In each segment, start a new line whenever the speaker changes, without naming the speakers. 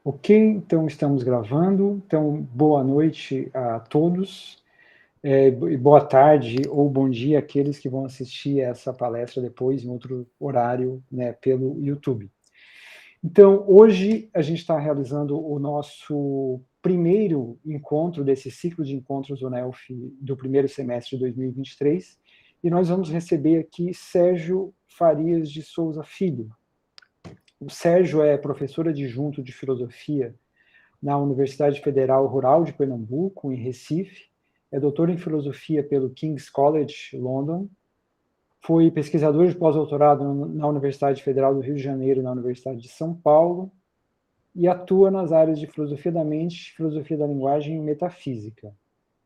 Ok, então estamos gravando. Então, boa noite a todos, e boa tarde ou bom dia àqueles que vão assistir essa palestra depois, em outro horário, né, pelo YouTube. Então, hoje a gente está realizando o nosso primeiro encontro desse ciclo de encontros do NELF do primeiro semestre de 2023, e nós vamos receber aqui Sérgio Farias de Souza Filho. O Sérgio é professor adjunto de filosofia na Universidade Federal Rural de Pernambuco, em Recife, é doutor em filosofia pelo King's College, London, foi pesquisador de pós-doutorado na Universidade Federal do Rio de Janeiro, na Universidade de São Paulo, e atua nas áreas de filosofia da mente, filosofia da linguagem e metafísica.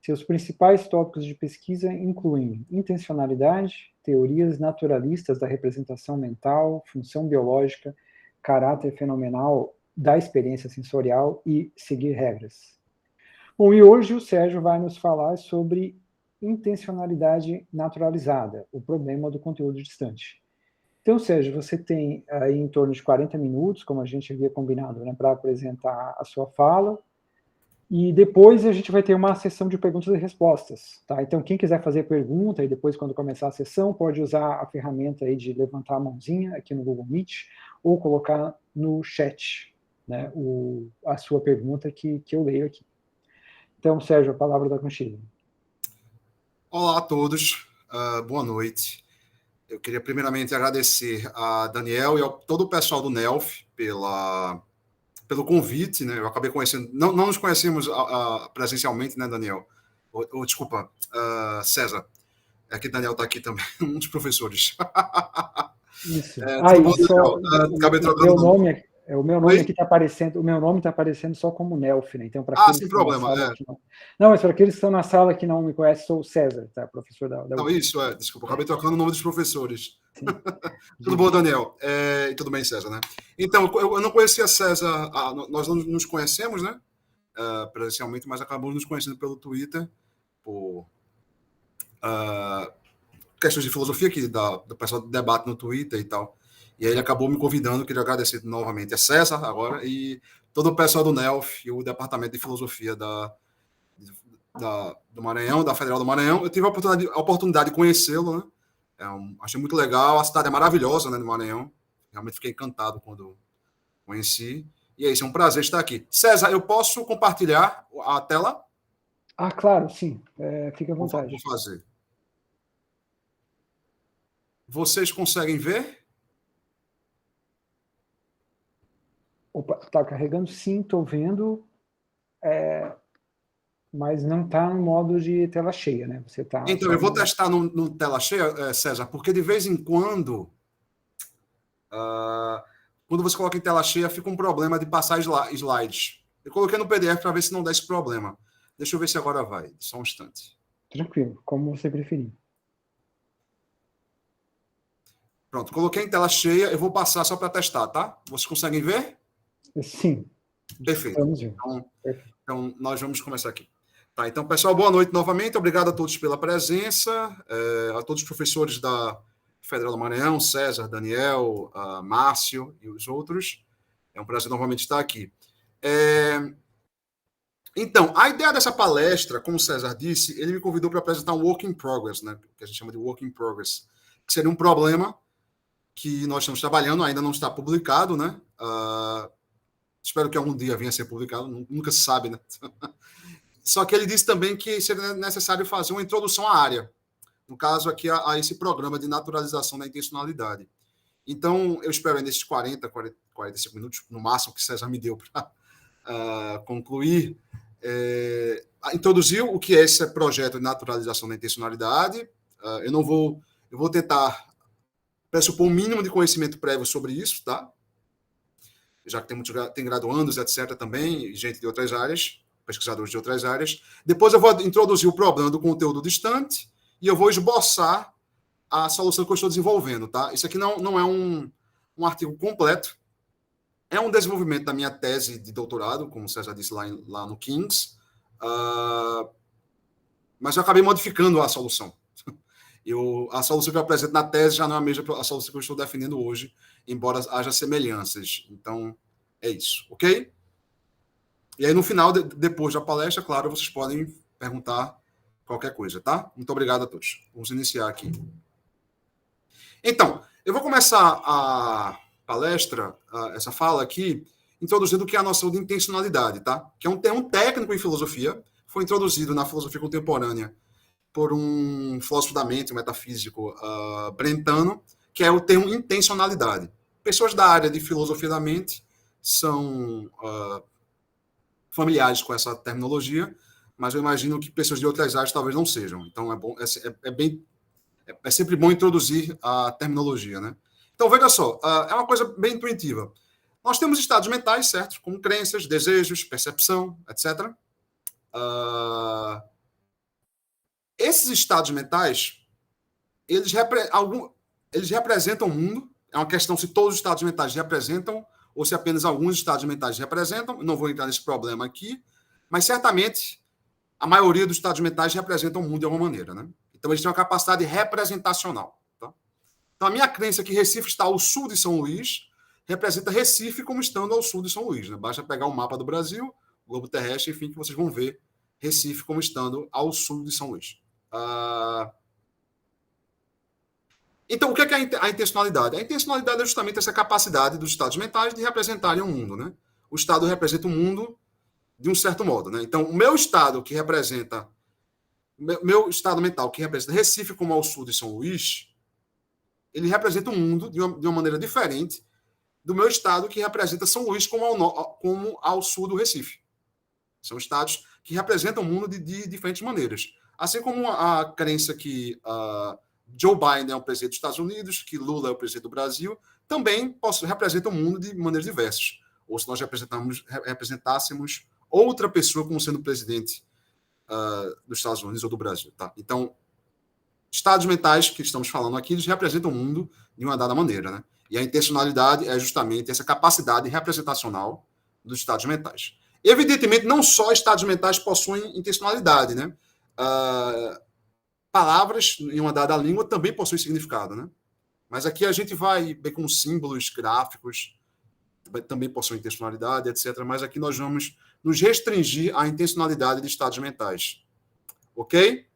Seus principais tópicos de pesquisa incluem intencionalidade, teorias naturalistas da representação mental, função biológica, caráter fenomenal da experiência sensorial e seguir regras. Bom, e hoje o Sérgio vai nos falar sobre intencionalidade naturalizada, o problema do conteúdo distante. Então, Sérgio, você tem aí em torno de 40 minutos, como a gente havia combinado, né, para apresentar a sua fala, e depois a gente vai ter uma sessão de perguntas e respostas, tá? Então, quem quiser fazer pergunta, e depois, quando começar a sessão, pode usar a ferramenta aí de levantar a mãozinha aqui no Google Meet, ou colocar no chat, né, a sua pergunta que eu leio aqui. Então, Sérgio, a palavra está contigo.
Olá a todos, boa noite. Eu queria primeiramente agradecer a Daniel e a todo o pessoal do NELF pelo convite, né? Eu acabei conhecendo, não nos conhecemos presencialmente, né, Daniel? Desculpa, César. É que Daniel está aqui também, um dos professores.
Isso.
Tudo bom,
E só
Daniel? Acabei
o
trocando
meu
o nome.
nome, o meu nome
Oi?
aqui está aparecendo, o meu nome está aparecendo só como Nelf, né? Então, para
Ah,
aqueles
sem
que estão na
problema.
sala que não, mas para aqueles que estão na sala que não me conhecem, sou o César, tá? Professor da
Não,
UF.
isso, desculpa, acabei trocando o nome dos professores.
Sim.
Tudo bom, Daniel? E tudo bem, César, né? Então, eu não conhecia César, nós não nos conhecemos, né? Presencialmente, mas acabamos nos conhecendo pelo Twitter, por questões de filosofia que do pessoal debate no Twitter e tal. E aí ele acabou me convidando, queria agradecer novamente a César agora e todo o pessoal do NELF e o Departamento de Filosofia do Maranhão, da Federal do Maranhão. Eu tive a oportunidade de conhecê-lo, né? Achei muito legal, a cidade é maravilhosa, né, do Maranhão. Realmente fiquei encantado quando conheci. E é isso, é um prazer estar aqui. César, eu posso compartilhar a tela?
Ah, claro, sim. Fique à
Vou
vontade.
fazer. Vocês conseguem ver?
Opa, está carregando? Sim, estou vendo, mas não está no modo de tela cheia, né? Você está
Então,
só
eu vou
no...
testar no tela cheia, César, porque de vez em quando, uh, quando você coloca em tela cheia, fica um problema de passar slides. Eu coloquei no PDF para ver se não dá esse problema. Deixa eu ver se agora vai. Só um instante.
Tranquilo, como você preferir.
Pronto, coloquei em tela cheia. Eu vou passar só para testar, tá? Vocês conseguem ver?
Sim,
Perfeito.
estamos vendo. Perfeito.
Então, nós vamos começar aqui. Tá, então, pessoal, boa noite novamente. Obrigado a todos pela presença, a todos os professores da Federal do Maranhão, César, Daniel, Márcio e os outros. É um prazer novamente estar aqui. Então, a ideia dessa palestra, como o César disse, ele me convidou para apresentar um work in progress, né, que a gente chama de work in progress, que seria um problema que nós estamos trabalhando, ainda não está publicado, né? Espero que algum dia venha a ser publicado, nunca se sabe, né? Só que ele disse também que seria necessário fazer uma introdução à área, no caso aqui a esse programa de naturalização da intencionalidade. Então, eu espero nesses 45 minutos, no máximo, que César me deu para concluir, introduzir o que é esse projeto de naturalização da intencionalidade. Eu vou tentar pressupor um mínimo de conhecimento prévio sobre isso, tá? Já que tem graduandos, etc., também, e gente de outras áreas, pesquisadores de outras áreas. Depois eu vou introduzir o problema do conteúdo distante e eu vou esboçar a solução que eu estou desenvolvendo, tá? Isso aqui não é um artigo completo, é um desenvolvimento da minha tese de doutorado, como o César disse lá no King's, mas eu acabei modificando a solução. A solução que eu apresento na tese já não é a mesma a solução que eu estou defendendo hoje, embora haja semelhanças. Então, é isso, ok? E aí, no final, depois da palestra, claro, vocês podem perguntar qualquer coisa, tá? Muito obrigado a todos. Vamos iniciar aqui. Então, eu vou começar a palestra, essa fala aqui, introduzindo o que é a noção de intencionalidade, tá? Que é um termo técnico em filosofia, foi introduzido na filosofia contemporânea por um filósofo da mente, um metafísico brentano, que é o termo intencionalidade. Pessoas da área de filosofia da mente são familiares com essa terminologia, mas eu imagino que pessoas de outras áreas talvez não sejam. Então é bom, é sempre bom introduzir a terminologia, né? Então veja só, é uma coisa bem intuitiva. Nós temos estados mentais, certo? Como crenças, desejos, percepção, etc. Esses estados mentais, eles representam o mundo. É uma questão se todos os estados mentais representam ou se apenas alguns estados mentais representam. Não vou entrar nesse problema aqui, mas certamente a maioria dos estados mentais representam o mundo de alguma maneira, né? Então eles têm uma capacidade representacional. Tá? Então a minha crença que Recife está ao sul de São Luís representa Recife como estando ao sul de São Luís. Né? Basta pegar o mapa do Brasil, o globo terrestre, enfim, que vocês vão ver Recife como estando ao sul de São Luís. Então, o que é a intencionalidade? A intencionalidade é justamente essa capacidade dos estados mentais de representarem o mundo. Né? O estado representa o mundo de um certo modo. Né? Então, o meu estado que representa, meu estado mental que representa Recife como ao sul de São Luís, ele representa o mundo de uma maneira diferente do meu estado que representa São Luís como ao sul do Recife. São estados que representam o mundo de diferentes maneiras. Assim como a crença que Joe Biden é o presidente dos Estados Unidos, que Lula é o presidente do Brasil, também representa o mundo de maneiras diversas. Ou se nós representássemos outra pessoa como sendo presidente dos Estados Unidos ou do Brasil. Tá? Então, estados mentais que estamos falando aqui, eles representam o mundo de uma dada maneira. Né? E a intencionalidade é justamente essa capacidade representacional dos estados mentais. Evidentemente, não só estados mentais possuem intencionalidade, né? Palavras em uma dada língua também possuem significado, né? Mas aqui a gente vai ver com símbolos, gráficos, também possuem intencionalidade, etc. Mas aqui nós vamos nos restringir à intencionalidade de estados mentais. Ok?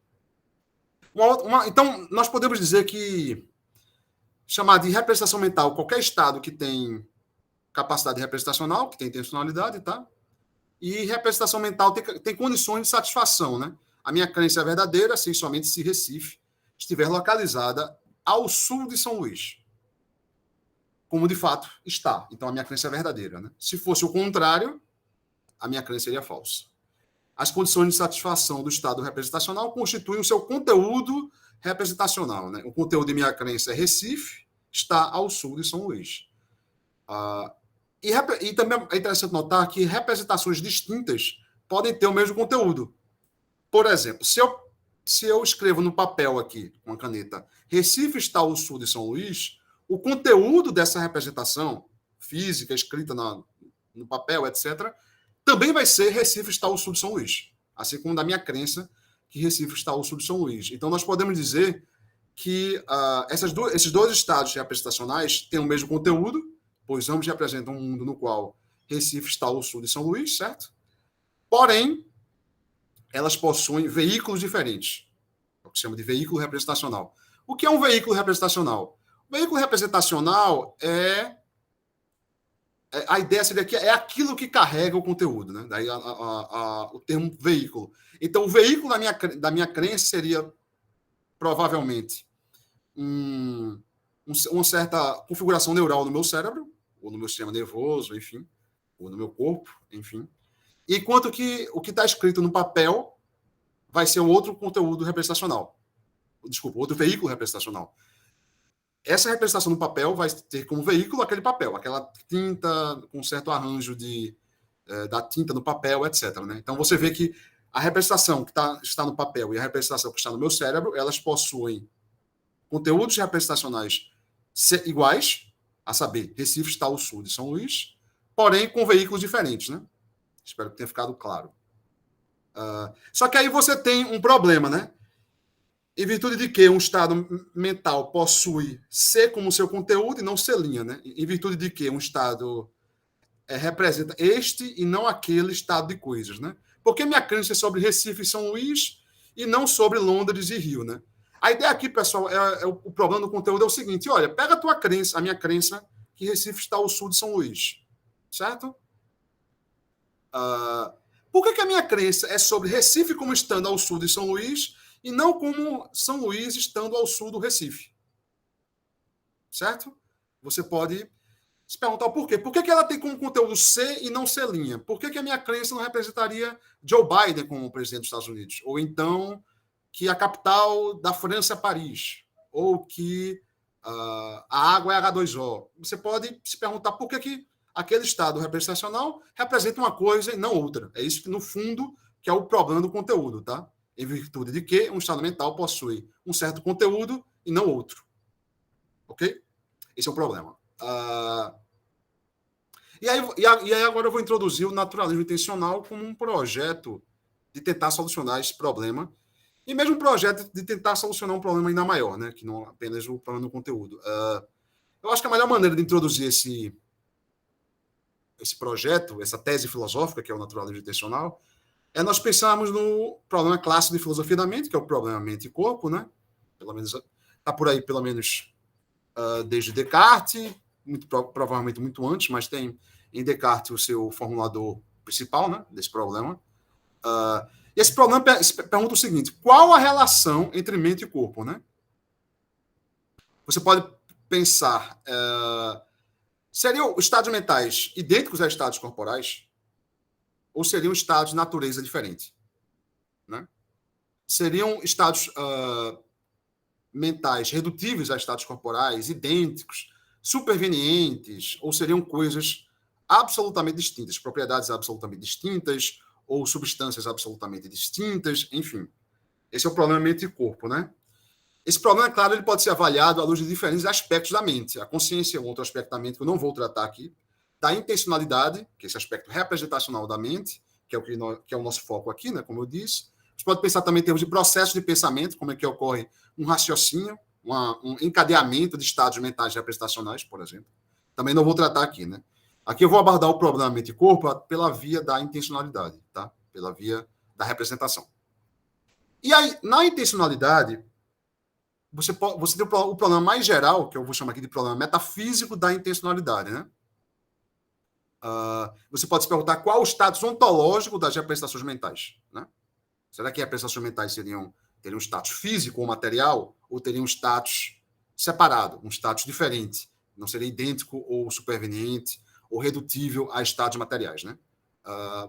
Então, nós podemos dizer que chamar de representação mental qualquer estado que tem capacidade representacional, que tem intencionalidade, tá? E representação mental tem condições de satisfação, né? A minha crença é verdadeira, assim, somente se Recife estiver localizada ao sul de São Luís. Como de fato está. Então a minha crença é verdadeira, né? Se fosse o contrário, a minha crença seria falsa. As condições de satisfação do estado representacional constituem o seu conteúdo representacional, né? O conteúdo de minha crença é Recife, está ao sul de São Luís. E também é interessante notar que representações distintas podem ter o mesmo conteúdo. Por exemplo, se eu escrevo no papel aqui, com a caneta, Recife está ao sul de São Luís, o conteúdo dessa representação física, escrita no papel, etc., também vai ser Recife está ao sul de São Luís. Assim como da minha crença que Recife está ao sul de São Luís. Então, nós podemos dizer que esses dois estados representacionais têm o mesmo conteúdo, pois ambos representam um mundo no qual Recife está ao sul de São Luís, certo? Porém, elas possuem veículos diferentes, é o que se chama de veículo representacional. O que é um veículo representacional? O veículo representacional a ideia seria que é aquilo que carrega o conteúdo, né? Daí o termo veículo. Então, o veículo da minha crença seria provavelmente uma certa configuração neural no meu cérebro, ou no meu sistema nervoso, enfim, ou no meu corpo, enfim. Enquanto que o que está escrito no papel vai ser um outro conteúdo representacional. Desculpa, outro veículo representacional. Essa representação no papel vai ter como veículo aquele papel, aquela tinta com certo arranjo da tinta no papel, etc. Né? Então você vê que a representação que está no papel e a representação que está no meu cérebro, elas possuem conteúdos representacionais iguais, a saber, Recife está ao sul de São Luís, porém com veículos diferentes. Né? Espero que tenha ficado claro. Só que aí você tem um problema, né? Em virtude de que um estado mental possui ser como seu conteúdo e não ser linha, né? Em virtude de que um estado representa este e não aquele estado de coisas, né? Porque minha crença é sobre Recife e São Luís e não sobre Londres e Rio, né? A ideia aqui, pessoal, o problema do conteúdo é o seguinte: olha, pega a tua crença, a minha crença, que Recife está ao sul de São Luís, certo? Por que a minha crença é sobre Recife como estando ao sul de São Luís e não como São Luís estando ao sul do Recife? Certo? Você pode se perguntar o porquê. Por que ela tem como conteúdo C e não C'? Por que a minha crença não representaria Joe Biden como presidente dos Estados Unidos? Ou então que a capital da França é Paris? Ou que a água é H2O? Você pode se perguntar por que aquele estado representacional representa uma coisa e não outra. É isso que, no fundo, que é o problema do conteúdo, tá? Em virtude de que um estado mental possui um certo conteúdo e não outro. Ok? Esse é o problema. E aí agora eu vou introduzir o naturalismo intencional como um projeto de tentar solucionar esse problema, e mesmo um projeto de tentar solucionar um problema ainda maior, né, que não apenas o problema do conteúdo. Eu acho que a melhor maneira de introduzir esse projeto, essa tese filosófica, que é o naturalismo intencional, é nós pensarmos no problema clássico de filosofia da mente, que é o problema mente e corpo, né? Pelo menos está por aí, pelo menos desde Descartes, provavelmente muito antes, mas tem em Descartes o seu formulador principal, né, desse problema. E esse problema pergunta o seguinte: qual a relação entre mente e corpo, né? Você pode pensar, seriam estados mentais idênticos a estados corporais? Ou seriam estados de natureza diferente? Né? Seriam estados mentais redutíveis a estados corporais, idênticos, supervenientes, ou seriam coisas absolutamente distintas, propriedades absolutamente distintas, ou substâncias absolutamente distintas, enfim. Esse é o problema mente e corpo, né? Esse problema, é claro, ele pode ser avaliado à luz de diferentes aspectos da mente. A consciência é um outro aspecto da mente que eu não vou tratar aqui. Da intencionalidade, que é esse aspecto representacional da mente, que é o nosso foco aqui, né, como eu disse. Você pode pensar também em termos de processo de pensamento, como é que ocorre um raciocínio, um encadeamento de estados mentais representacionais, por exemplo. Também não vou tratar aqui, né? Aqui eu vou abordar o problema mente e corpo pela via da intencionalidade, tá? Pela via da representação. E aí, na intencionalidade, você tem o problema mais geral, que eu vou chamar aqui de problema metafísico da intencionalidade, né? Você pode se perguntar qual o status ontológico das representações mentais, né? Será que representações mentais teriam um status físico ou material, ou teriam um status separado, um status diferente? Não seria idêntico ou superveniente ou redutível a estados materiais, né?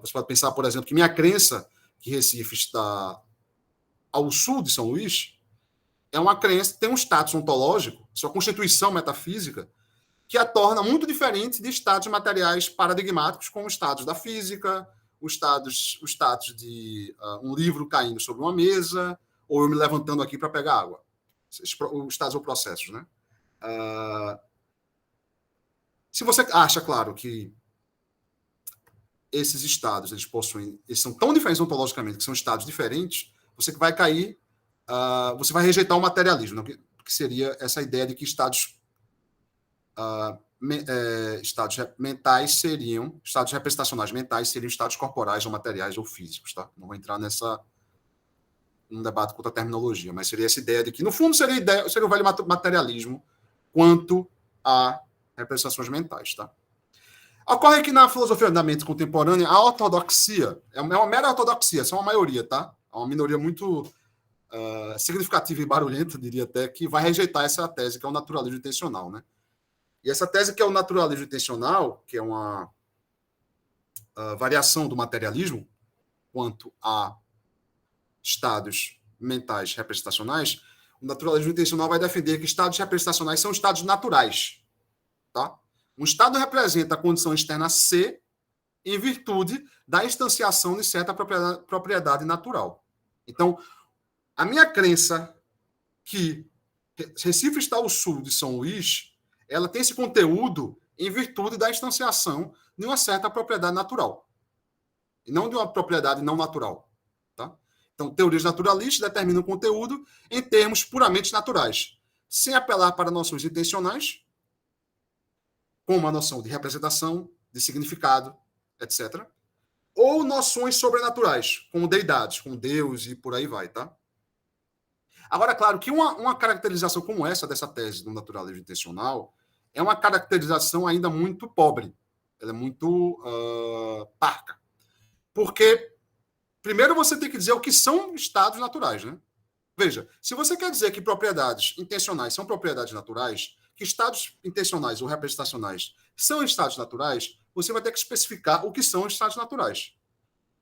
Você pode pensar, por exemplo, que minha crença que Recife está ao sul de São Luís é uma crença que tem um status ontológico, sua constituição metafísica, que a torna muito diferente de estados materiais paradigmáticos, como os estados da física, o status de um livro caindo sobre uma mesa, ou eu me levantando aqui para pegar água. Os estados ou processos, né? Se você acha, claro, que esses estados eles são tão diferentes ontologicamente, que são estados diferentes, você vai cair, você vai rejeitar o materialismo, né? Que seria essa ideia de que estados mentais seriam, estados representacionais mentais seriam estados corporais ou materiais ou físicos, tá? Não vou entrar num debate contra a terminologia, mas seria essa ideia de que, no fundo, seria o velho materialismo quanto a representações mentais, tá? Ocorre que na filosofia da mente contemporânea, a ortodoxia é uma mera ortodoxia, são uma maioria, tá? É uma minoria muito significativa e barulhenta, diria até, que vai rejeitar essa tese, que é o naturalismo intencional, né? E essa tese que é o naturalismo intencional, que é uma variação do materialismo quanto a estados mentais representacionais, o naturalismo intencional vai defender que estados representacionais são estados naturais, tá? Um estado representa a condição externa C em virtude da instanciação de certa propriedade natural. Então, a minha crença que Recife está ao sul de São Luís, ela tem esse conteúdo em virtude da instanciação de uma certa propriedade natural, e não de uma propriedade não natural. Tá? Então, teorias naturalistas determinam o conteúdo em termos puramente naturais, sem apelar para noções intencionais, como a noção de representação, de significado, etc. Ou noções sobrenaturais, como deidades, como Deus e por aí vai, tá? Agora, claro que uma caracterização como essa, dessa tese do naturalismo intencional, é uma caracterização ainda muito pobre. Ela é muito parca. Porque, primeiro, você tem que dizer o que são estados naturais, né? Veja, se você quer dizer que propriedades intencionais são propriedades naturais, que estados intencionais ou representacionais são estados naturais, você vai ter que especificar o que são estados naturais.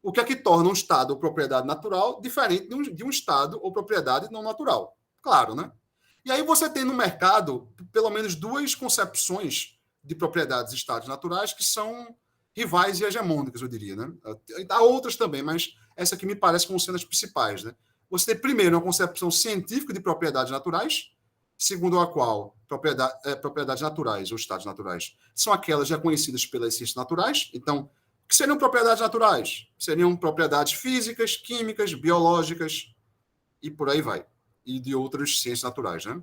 O que é que torna um estado ou propriedade natural diferente de um estado ou propriedade não natural. Claro, né? E aí você tem no mercado pelo menos duas concepções de propriedades e estados naturais que são rivais e hegemônicas, eu diria, né? Há outras também, mas essa aqui me parece como sendo as principais, né? Você tem primeiro uma concepção científica de propriedades naturais, segundo a qual propriedades naturais ou estados naturais são aquelas reconhecidas pelas ciências naturais. Então, o que seriam propriedades naturais? Seriam propriedades físicas, químicas, biológicas e por aí vai. E de outras ciências naturais, né?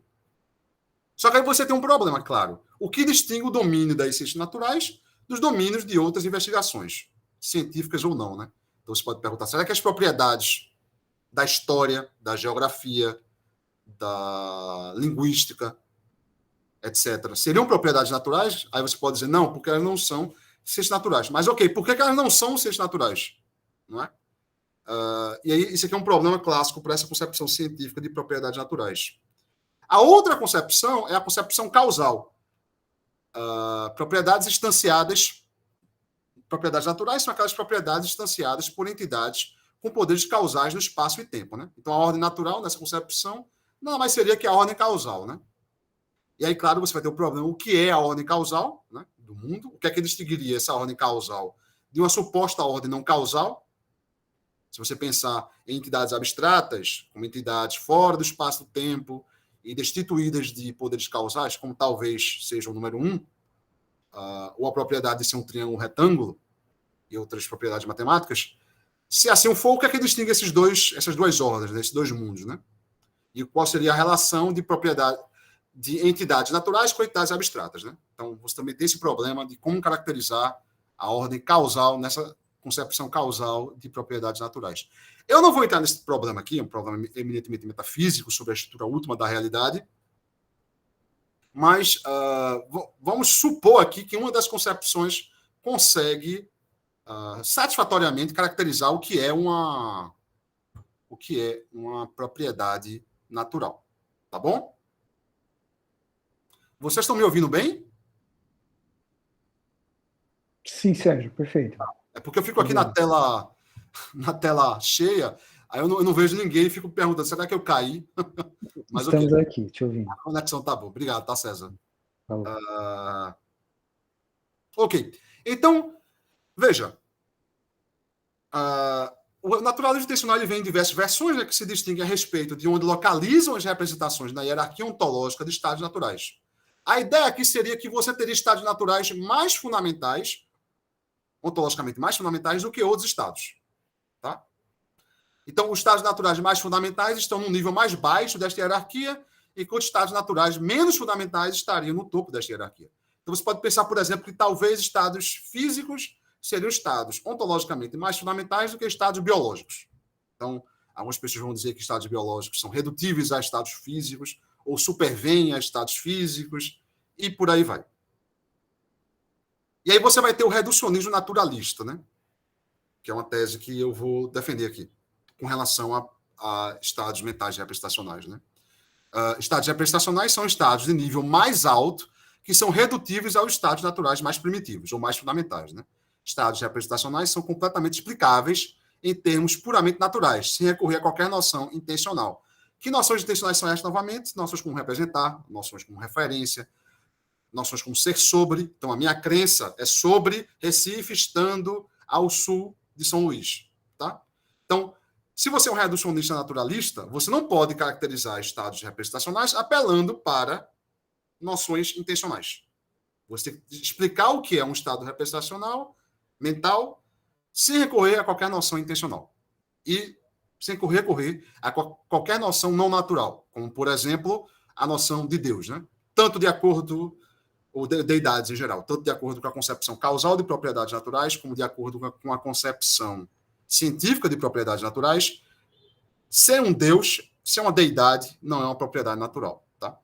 Só que aí você tem um problema, claro. O que distingue o domínio das ciências naturais dos domínios de outras investigações, científicas ou não, né? Então você pode perguntar, será que as propriedades da história, da geografia, da linguística, etc., seriam propriedades naturais? Aí você pode dizer, não, porque elas não são ciências naturais. Mas, ok, por que elas não são ciências naturais? Não é? E aí, isso aqui é um problema clássico para essa concepção científica de propriedades naturais. A outra concepção é a concepção causal. Propriedades naturais são aquelas propriedades instanciadas por entidades com poderes causais no espaço e tempo, né? Então, a ordem natural, nessa concepção, nada mais seria que a ordem causal, né? E aí, claro, você vai ter o problema, o que é a ordem causal, né, do mundo? O que é que distinguiria essa ordem causal de uma suposta ordem não causal? Se você pensar em entidades abstratas, como entidades fora do espaço-tempo e destituídas de poderes causais, como talvez seja o número 1, ou a propriedade de ser um triângulo retângulo e outras propriedades matemáticas, se assim for, o que é que distingue essas duas ordens, né, esses dois mundos, né? E qual seria a relação de propriedade de entidades naturais com entidades abstratas, né? Então, você também tem esse problema de como caracterizar a ordem causal nessa concepção causal de propriedades naturais. Eu não vou entrar nesse problema aqui, é um problema eminentemente metafísico sobre a estrutura última da realidade, mas vamos supor aqui que uma das concepções consegue satisfatoriamente caracterizar o que é uma propriedade natural. Tá bom? Vocês estão me ouvindo bem?
Sim, Sérgio, perfeito.
É porque eu fico aqui na tela cheia, aí eu não vejo ninguém e fico perguntando, será que eu caí?
Mas estamos aqui, te ouvindo.
A conexão tá boa. Obrigado, tá, César? Ok. Então, veja. O naturalismo intencional ele vem em diversas versões, né, que se distinguem a respeito de onde localizam as representações na hierarquia ontológica de estados naturais. A ideia aqui seria que você teria estados naturais mais fundamentais, ontologicamente mais fundamentais do que outros estados. Tá? Então, os estados naturais mais fundamentais estão no nível mais baixo desta hierarquia, enquanto os estados naturais menos fundamentais estariam no topo desta hierarquia. Então, você pode pensar, por exemplo, que talvez estados físicos seriam estados ontologicamente mais fundamentais do que estados biológicos. Então, algumas pessoas vão dizer que estados biológicos são redutíveis a estados físicos, ou supervêm a estados físicos, e por aí vai. E aí você vai ter o reducionismo naturalista, né? Que é uma tese que eu vou defender aqui, com relação a estados mentais representacionais, né? Estados representacionais são estados de nível mais alto que são redutíveis aos estados naturais mais primitivos, ou mais fundamentais, né? Estados representacionais são completamente explicáveis em termos puramente naturais, sem recorrer a qualquer noção intencional. Que noções intencionais são estas, novamente? Noções como representar, noções como referência, noções como ser sobre. Então, a minha crença é sobre Recife estando ao sul de São Luís. Tá? Então, se você é um reducionista naturalista, você não pode caracterizar estados representacionais apelando para noções intencionais. Você tem que explicar o que é um estado representacional mental sem recorrer a qualquer noção intencional. E sem recorrer a qualquer noção não natural, como, por exemplo, a noção de Deus, né? Tanto de acordo ou deidades em geral, tanto de acordo com a concepção causal de propriedades naturais, como de acordo com a concepção científica de propriedades naturais, ser um Deus, ser uma deidade, não é uma propriedade natural. Tá?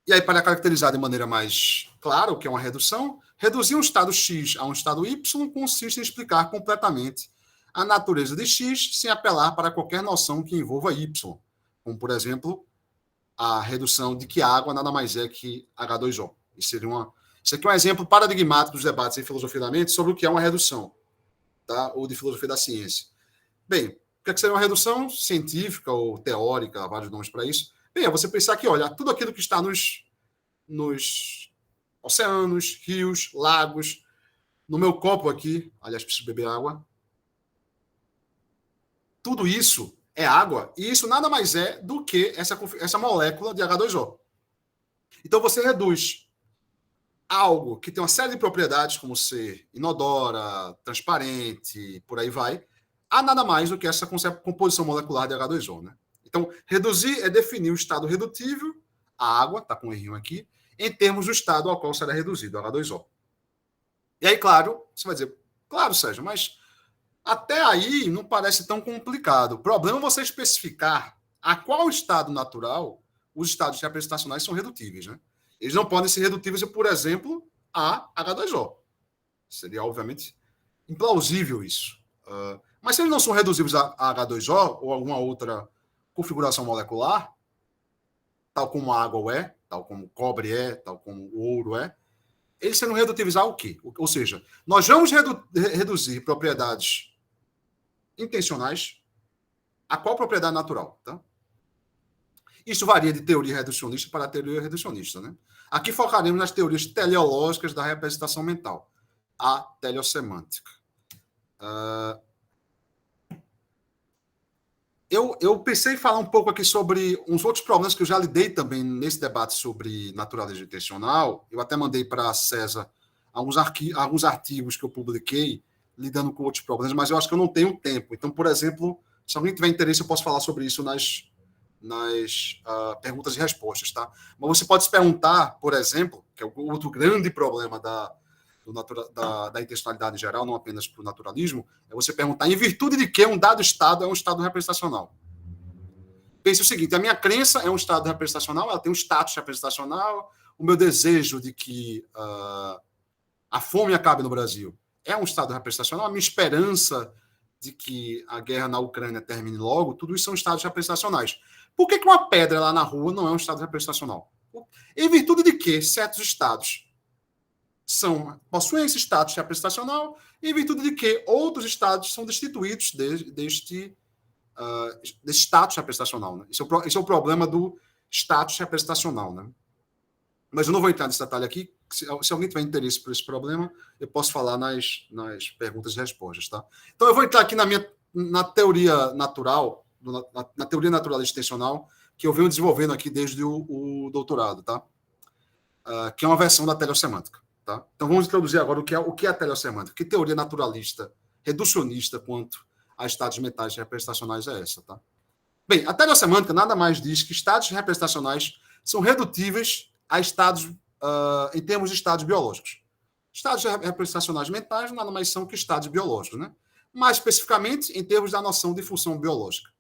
E aí, para caracterizar de maneira mais clara o que é uma redução, reduzir um estado X a um estado Y consiste em explicar completamente a natureza de X sem apelar para qualquer noção que envolva Y, como, por exemplo, a redução de que a água nada mais é que H2O. Isso aqui é um exemplo paradigmático dos debates em filosofia da mente sobre o que é uma redução, tá? Ou de filosofia da ciência. Bem, o que, é que seria uma redução científica ou teórica, há vários nomes para isso? Bem, é você pensar que, olha, tudo aquilo que está nos oceanos, rios, lagos, no meu copo aqui, aliás, preciso beber água, tudo isso é água, e isso nada mais é do que essa molécula de H2O. Então você reduz algo que tem uma série de propriedades, como ser inodora, transparente, por aí vai, a nada mais do que essa composição molecular de H2O. Né? Então, reduzir é definir o estado redutível, a água, está com um errinho aqui, em termos do estado ao qual será reduzido, H2O. E aí, claro, você vai dizer, claro, Sérgio, mas até aí não parece tão complicado. O problema é você especificar a qual estado natural os estados representacionais são redutíveis. Né? Eles não podem ser redutíveis, por exemplo, a H2O. Seria, obviamente, implausível isso. Mas se eles não são reduzíveis a H2O ou alguma outra configuração molecular, tal como a água é, tal como o cobre é, tal como o ouro é, eles serão redutíveis ao quê? Ou seja, nós vamos reduzir propriedades intencionais a qual propriedade natural? Tá? Isso varia de teoria reducionista para teoria reducionista. Né? Aqui focaremos nas teorias teleológicas da representação mental, a teleossemântica. Eu pensei em falar um pouco aqui sobre uns outros problemas que eu já lidei também nesse debate sobre naturalismo intencional. Eu até mandei para a César alguns artigos que eu publiquei lidando com outros problemas, mas eu acho que eu não tenho tempo. Então, por exemplo, se alguém tiver interesse, eu posso falar sobre isso nas perguntas e respostas. Tá? Mas você pode se perguntar, por exemplo, que é o outro grande problema da intencionalidade em geral, não apenas para o naturalismo, é você perguntar em virtude de que um dado estado é um estado representacional. Pense o seguinte, a minha crença é um estado representacional, ela tem um status representacional, o meu desejo de que a fome acabe no Brasil é um estado representacional, a minha esperança de que a guerra na Ucrânia termine logo, tudo isso são estados representacionais. Por que uma pedra lá na rua não é um estado representacional? Em virtude de que certos estados possuem esse status representacional, em virtude de que outros estados são destituídos desse status representacional. Né? Esse é o problema do status representacional. Né? Mas eu não vou entrar nesse detalhe aqui. Se alguém tiver interesse por esse problema, eu posso falar nas perguntas e respostas. Tá? Então, eu vou entrar aqui na teoria natural, na teoria naturalista intencional, que eu venho desenvolvendo aqui desde o doutorado, tá? Que é uma versão da teleossemântica. Tá? Então, vamos introduzir agora o que é a teleossemântica. Que teoria naturalista, reducionista quanto a estados mentais representacionais é essa? Tá? Bem, a teleossemântica nada mais diz que estados representacionais são redutíveis a estados, em termos de estados biológicos. Estados representacionais mentais nada mais são que estados biológicos, né? Mais especificamente, em termos da noção de função biológica.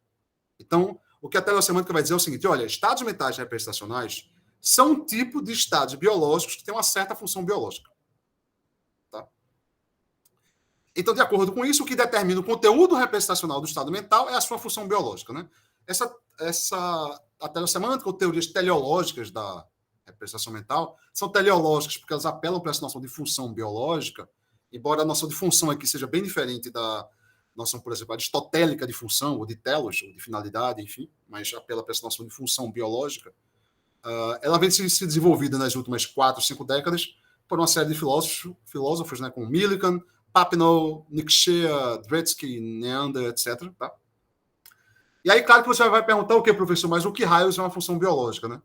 Então, o que a teleossemântica vai dizer é o seguinte, olha, estados mentais representacionais são um tipo de estados biológicos que têm uma certa função biológica. Tá? Então, de acordo com isso, o que determina o conteúdo representacional do estado mental é a sua função biológica. Né? A teleossemântica, ou teorias teleológicas da representação mental, são teleológicas porque elas apelam para essa noção de função biológica, embora a noção de função aqui seja bem diferente da noção, por exemplo, aristotélica de função, ou de telos, ou de finalidade, enfim, mas apela para essa noção de função biológica. Ela vem se desenvolvida nas últimas 4, 5 décadas por uma série de filósofos, né, como Millikan, Papineau, Nietzsche, Dretske, Neander, etc. Tá? E aí, claro que você vai perguntar o que, professor, mas o que raios é uma função biológica, né?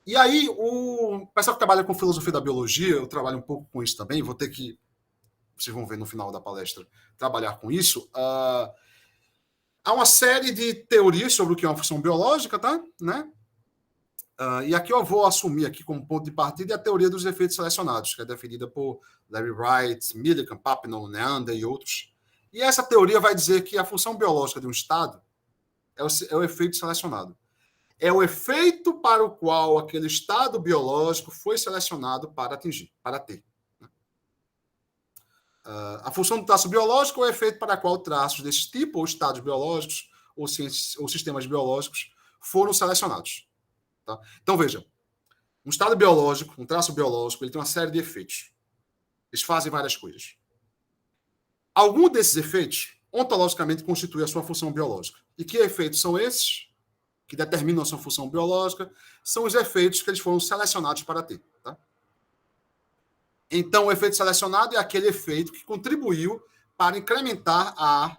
E aí, o pessoal que trabalha com filosofia da biologia, eu trabalho um pouco com isso também, vou ter que, vocês vão ver no final da palestra, trabalhar com isso. Há uma série de teorias sobre o que é uma função biológica, tá? Né? E aqui eu vou assumir aqui como ponto de partida a teoria dos efeitos selecionados, que é definida por Larry Wright, Millikan, Papineau, Neander e outros. E essa teoria vai dizer que a função biológica de um estado é o efeito selecionado. É o efeito para o qual aquele estado biológico foi selecionado para atingir, para ter. A função do traço biológico é o efeito para o qual traços desse tipo, ou estados biológicos, ou sistemas biológicos, foram selecionados. Tá? Então, veja, um estado biológico, um traço biológico, ele tem uma série de efeitos. Eles fazem várias coisas. Algum desses efeitos, ontologicamente, constitui a sua função biológica. E que efeitos são esses que determinam a sua função biológica? São os efeitos que eles foram selecionados para ter. Tá? Então, o efeito selecionado é aquele efeito que contribuiu para incrementar a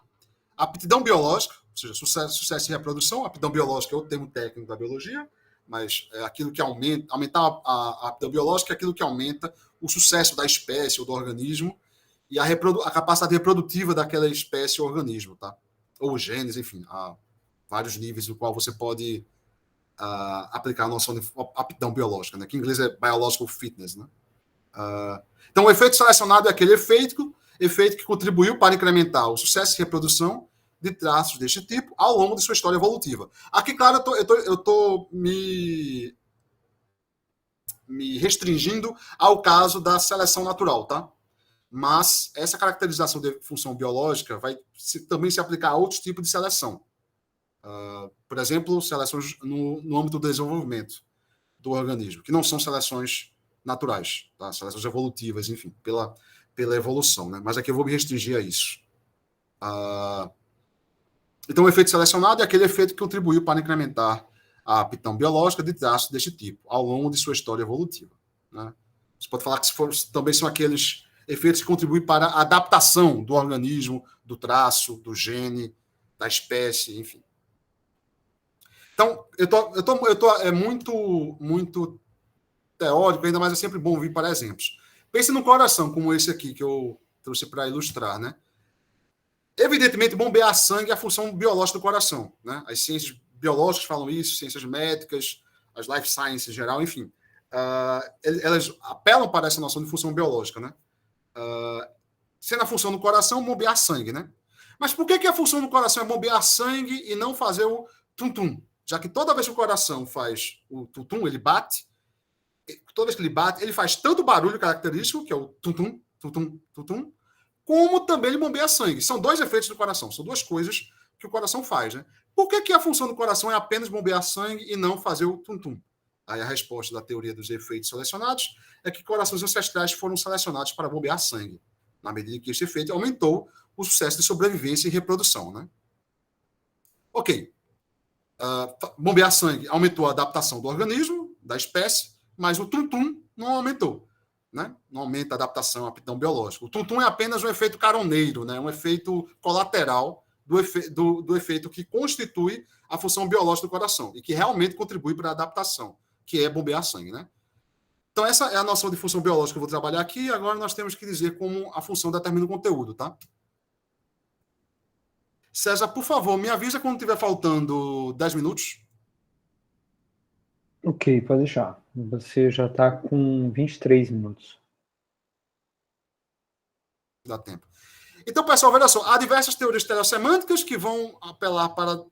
aptidão biológica, ou seja, sucesso em reprodução. A aptidão biológica é o termo técnico da biologia, mas é aquilo que aumentar a aptidão biológica é aquilo que aumenta o sucesso da espécie ou do organismo e a capacidade reprodutiva daquela espécie ou organismo, tá? Ou genes, enfim, há vários níveis no qual você pode aplicar a noção de aptidão biológica, né? Que em inglês é biological fitness, né? Então, o efeito selecionado é aquele efeito que contribuiu para incrementar o sucesso em reprodução de traços deste tipo ao longo de sua história evolutiva. Aqui, claro, eu estou me restringindo ao caso da seleção natural, tá? Mas essa caracterização de função biológica vai também se aplicar a outros tipos de seleção. Por exemplo, seleções no âmbito do desenvolvimento do organismo, que não são seleções naturais, tá? Seleções evolutivas, enfim, pela evolução, né? Mas aqui eu vou me restringir a isso. Então, o efeito selecionado é aquele efeito que contribuiu para incrementar a aptidão biológica de traços deste tipo, ao longo de sua história evolutiva. Né? Você pode falar que também são aqueles efeitos que contribuem para a adaptação do organismo, do traço, do gene, da espécie, enfim. Então, é muito teórico, ainda mais é sempre bom vir para exemplos. Pense num coração como esse aqui que eu trouxe para ilustrar, né? Evidentemente, bombear sangue é a função biológica do coração, né? As ciências biológicas falam isso, ciências médicas, as life sciences em geral, enfim. Elas apelam para essa noção de função biológica, né? Sendo a função do coração, bombear sangue, né? Mas por que a função do coração é bombear sangue e não fazer o tum-tum? Já que toda vez que o coração faz o tum-tum, ele bate, toda vez que ele bate, ele faz tanto barulho característico, que é o tum-tum, tum-tum, tum-tum, como também ele bombeia sangue. São dois efeitos do coração, são duas coisas que o coração faz, né? Por que a função do coração é apenas bombear sangue e não fazer o tum-tum? Aí a resposta da teoria dos efeitos selecionados é que corações ancestrais foram selecionados para bombear sangue, na medida que esse efeito aumentou o sucesso de sobrevivência e reprodução, né? Ok. Bombear sangue aumentou a adaptação do organismo, da espécie, mas o tum-tum não aumentou. Né? Não aumenta a adaptação, a aptidão biológica. O tum-tum é apenas um efeito caroneiro, né? Um efeito colateral do efeito que constitui a função biológica do coração e que realmente contribui para a adaptação, que é bombear sangue. Né? Então, essa é a noção de função biológica que eu vou trabalhar aqui. Agora nós temos que dizer como a função determina o conteúdo. Tá? César, por favor, me avisa quando estiver faltando 10 minutos.
Ok, pode deixar. Você já está com 23 minutos.
Dá tempo. Então, pessoal, veja só. Há diversas teorias teleossemânticas que vão apelar para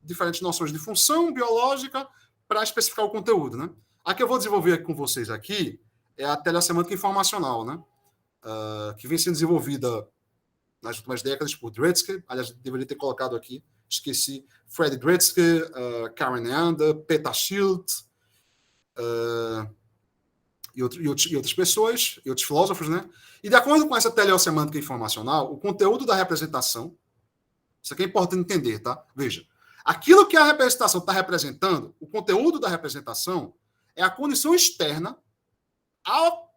diferentes noções de função biológica para especificar o conteúdo. Né? A que eu vou desenvolver com vocês aqui é a teleossemântica informacional, né? Que vem sendo desenvolvida nas últimas décadas por Dreitzke. Aliás, deveria ter colocado aqui, esqueci. Fred Dreitzke, Karen Neander, Peter Schilt, e outras pessoas, e outros filósofos, né? E de acordo com essa teleossemântica informacional, o conteúdo da representação, isso aqui é importante entender, tá? Veja, aquilo que a representação está representando, o conteúdo da representação, é a condição externa ao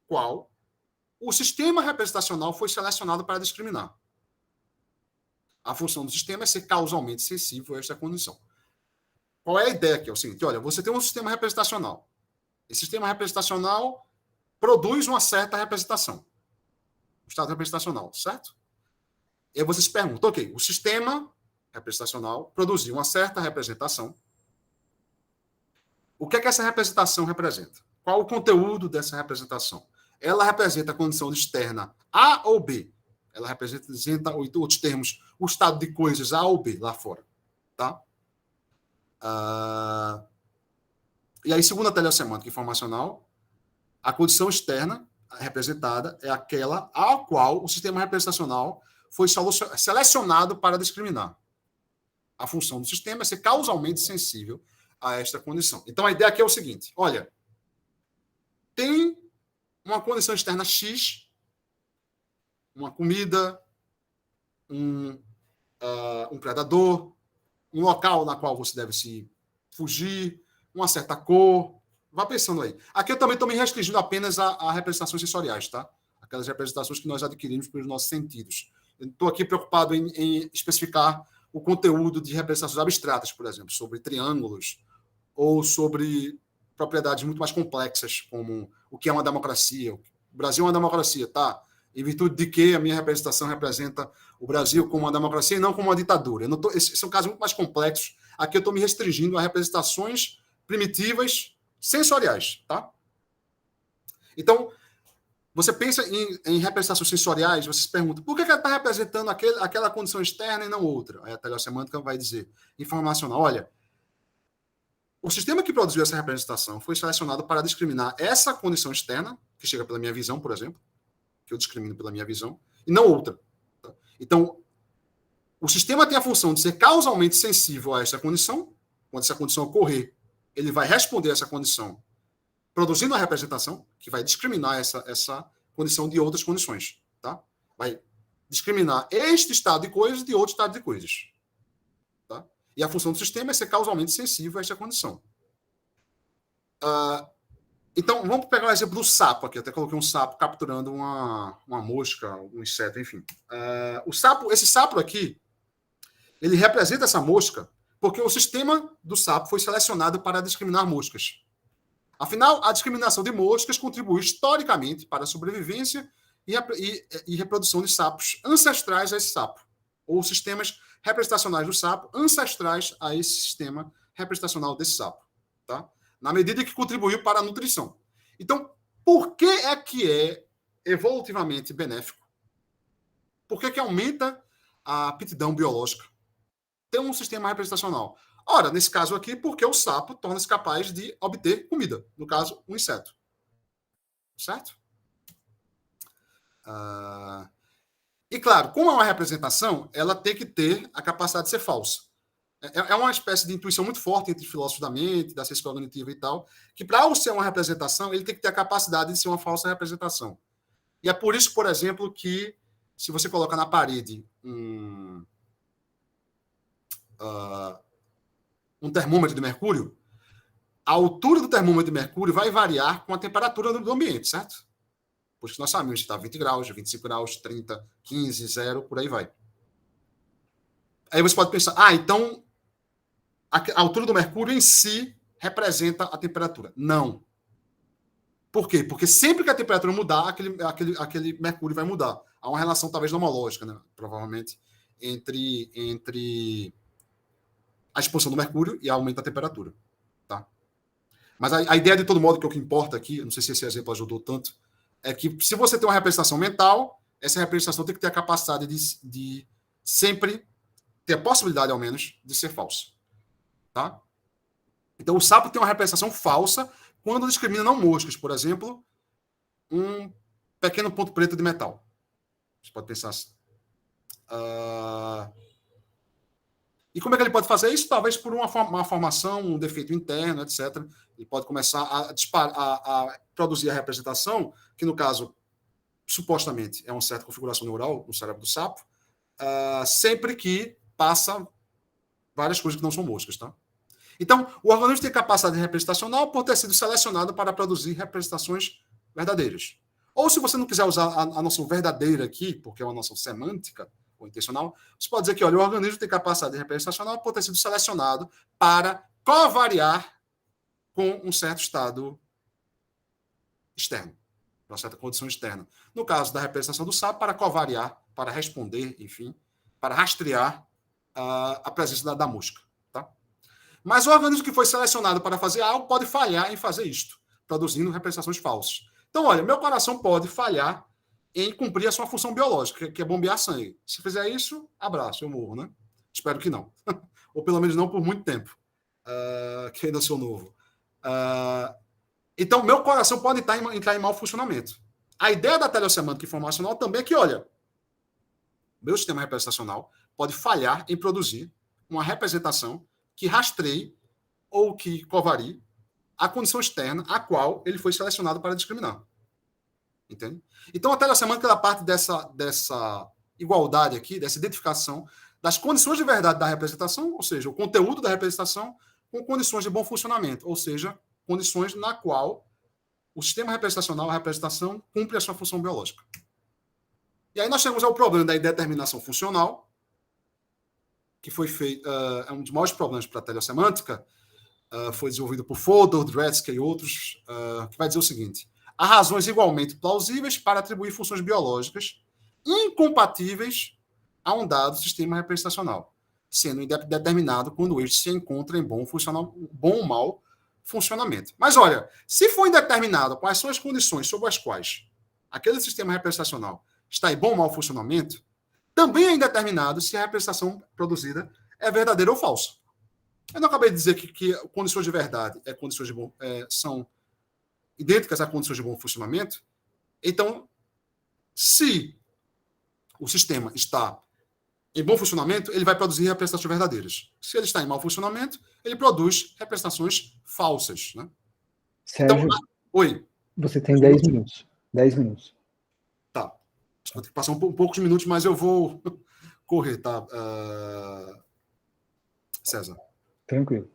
qual o sistema representacional foi selecionado para discriminar. A função do sistema é ser causalmente sensível a esta condição. Qual é a ideia aqui? É o seguinte, olha, você tem um sistema representacional. Esse sistema representacional produz uma certa representação. O estado representacional, certo? E aí você se pergunta, ok, o sistema representacional produziu uma certa representação O que é que essa representação representa? Qual o conteúdo dessa representação? Ela representa a condição externa A ou B. Ela representa, outros termos, o estado de coisas A ou B lá fora. Tá? E aí, segundo a telesemântica informacional, a condição externa representada é aquela a qual o sistema representacional foi selecionado para discriminar. A função do sistema é ser causalmente sensível a esta condição. Então, a ideia aqui é o seguinte: olha, tem uma condição externa X, uma comida, um predador, um local na qual você deve se fugir, uma certa cor. Vá pensando aí. Aqui eu também estou me restringindo apenas a representações sensoriais, tá? Aquelas representações que nós adquirimos pelos nossos sentidos. Eu estou aqui preocupado em especificar o conteúdo de representações abstratas, por exemplo, sobre triângulos ou sobre propriedades muito mais complexas, como o que é uma democracia. O Brasil é uma democracia, tá? Em virtude de que a minha representação representa o Brasil como uma democracia e não como uma ditadura. Esses são casos muito mais complexos. Aqui eu estou me restringindo a representações primitivas sensoriais, tá? Então, você pensa em representações sensoriais, você se pergunta, por que ela está representando aquela condição externa e não outra? Aí a telesemântica vai dizer, informacional, olha, o sistema que produziu essa representação foi selecionado para discriminar essa condição externa, que chega pela minha visão, por exemplo, que eu discrimino pela minha visão, e não outra. Tá? Então, o sistema tem a função de ser causalmente sensível a essa condição. Quando essa condição ocorrer, ele vai responder a essa condição produzindo a representação, que vai discriminar essa condição de outras condições. Tá? Vai discriminar este estado de coisas de outro estado de coisas. Tá? E a função do sistema é ser causalmente sensível a esta condição. Então, vamos pegar o exemplo do sapo aqui. Eu até coloquei um sapo capturando uma mosca, um inseto, enfim. Esse sapo aqui, ele representa essa mosca porque o sistema do sapo foi selecionado para discriminar moscas. Afinal, a discriminação de moscas contribuiu historicamente para a sobrevivência e reprodução de sapos ancestrais a esse sapo, ou sistemas representacionais do sapo ancestrais a esse sistema representacional desse sapo, tá? Na medida que contribuiu para a nutrição. Então, por que é evolutivamente benéfico? Por que aumenta a aptidão biológica? Ter um sistema representacional. Ora, nesse caso aqui, porque o sapo torna-se capaz de obter comida. No caso, um inseto. Certo? E claro, como é uma representação, ela tem que ter a capacidade de ser falsa. É uma espécie de intuição muito forte entre filósofos da mente, da ciência cognitiva e tal, que para ser uma representação, ele tem que ter a capacidade de ser uma falsa representação. E é por isso, por exemplo, que se você coloca na parede um termômetro de mercúrio, a altura do termômetro de mercúrio vai variar com a temperatura do ambiente, certo? Por isso nós sabemos que está 20 graus, 25 graus, 30, 15, 0, por aí vai. Aí você pode pensar, então a altura do mercúrio em si representa a temperatura. Não. Por quê? Porque sempre que a temperatura mudar, aquele mercúrio vai mudar. Há uma relação talvez nomológica, né? Provavelmente, entre a expansão do mercúrio e aumento da temperatura. Tá? Mas a ideia, de todo modo, que é o que importa aqui, não sei se esse exemplo ajudou tanto, é que se você tem uma representação mental, essa representação tem que ter a capacidade de sempre ter a possibilidade, ao menos, de ser falsa. Tá? Então, o sapo tem uma representação falsa quando discrimina não moscas, por exemplo, um pequeno ponto preto de metal. Você pode pensar assim. E como é que ele pode fazer isso? Talvez por uma formação, um defeito interno, etc. Ele pode começar a produzir a representação, que no caso, supostamente, é uma certa configuração neural no cérebro do sapo, sempre que passa várias coisas que não são moscas, tá? Então, o organismo tem capacidade representacional por ter sido selecionado para produzir representações verdadeiras. Ou se você não quiser usar a noção verdadeira aqui, porque é uma noção semântica ou intencional, você pode dizer que, olha, o organismo tem capacidade representacional por ter sido selecionado para covariar com um certo estado externo, uma certa condição externa. No caso da representação do sapo, para covariar, para responder, enfim, para rastrear a presença da mosca. Tá? Mas o organismo que foi selecionado para fazer algo pode falhar em fazer isto, produzindo representações falsas. Então, olha, meu coração pode falhar em cumprir a sua função biológica, que é bombear sangue. Se fizer isso, abraço, eu morro, né? Espero que não. Ou pelo menos não por muito tempo, que ainda sou novo. Então, meu coração pode entrar em mau funcionamento. A ideia da teleossemântica informacional também é que, olha, meu sistema representacional pode falhar em produzir uma representação que rastreie ou que covarie a condição externa a qual ele foi selecionado para discriminar. Entende? Então, a teleossemântica ela parte dessa igualdade aqui, dessa identificação das condições de verdade da representação, ou seja, o conteúdo da representação, com condições de bom funcionamento, ou seja, condições na qual o sistema representacional, a representação, cumpre a sua função biológica. E aí nós chegamos ao problema da indeterminação funcional, que foi feito, é um dos maiores problemas para a teleossemântica, foi desenvolvido por Fodor, Dretske e outros, que vai dizer o seguinte: há razões igualmente plausíveis para atribuir funções biológicas incompatíveis a um dado sistema representacional, sendo indeterminado quando este se encontra em bom ou mau funcionamento. Mas olha, se for indeterminado quais são as condições sob as quais aquele sistema representacional está em bom ou mau funcionamento, também é indeterminado se a representação produzida é verdadeira ou falsa. Eu não acabei de dizer que condições de verdade são idênticas a condições de bom funcionamento. Então, se o sistema está em bom funcionamento, ele vai produzir representações verdadeiras. Se ele está em mau funcionamento, ele produz representações falsas. Né?
Sérgio,
então, oi.
Você tem 10 minutos. 10 minutos.
Tá. Vou ter que passar poucos minutos, mas eu vou correr, tá? César.
Tranquilo.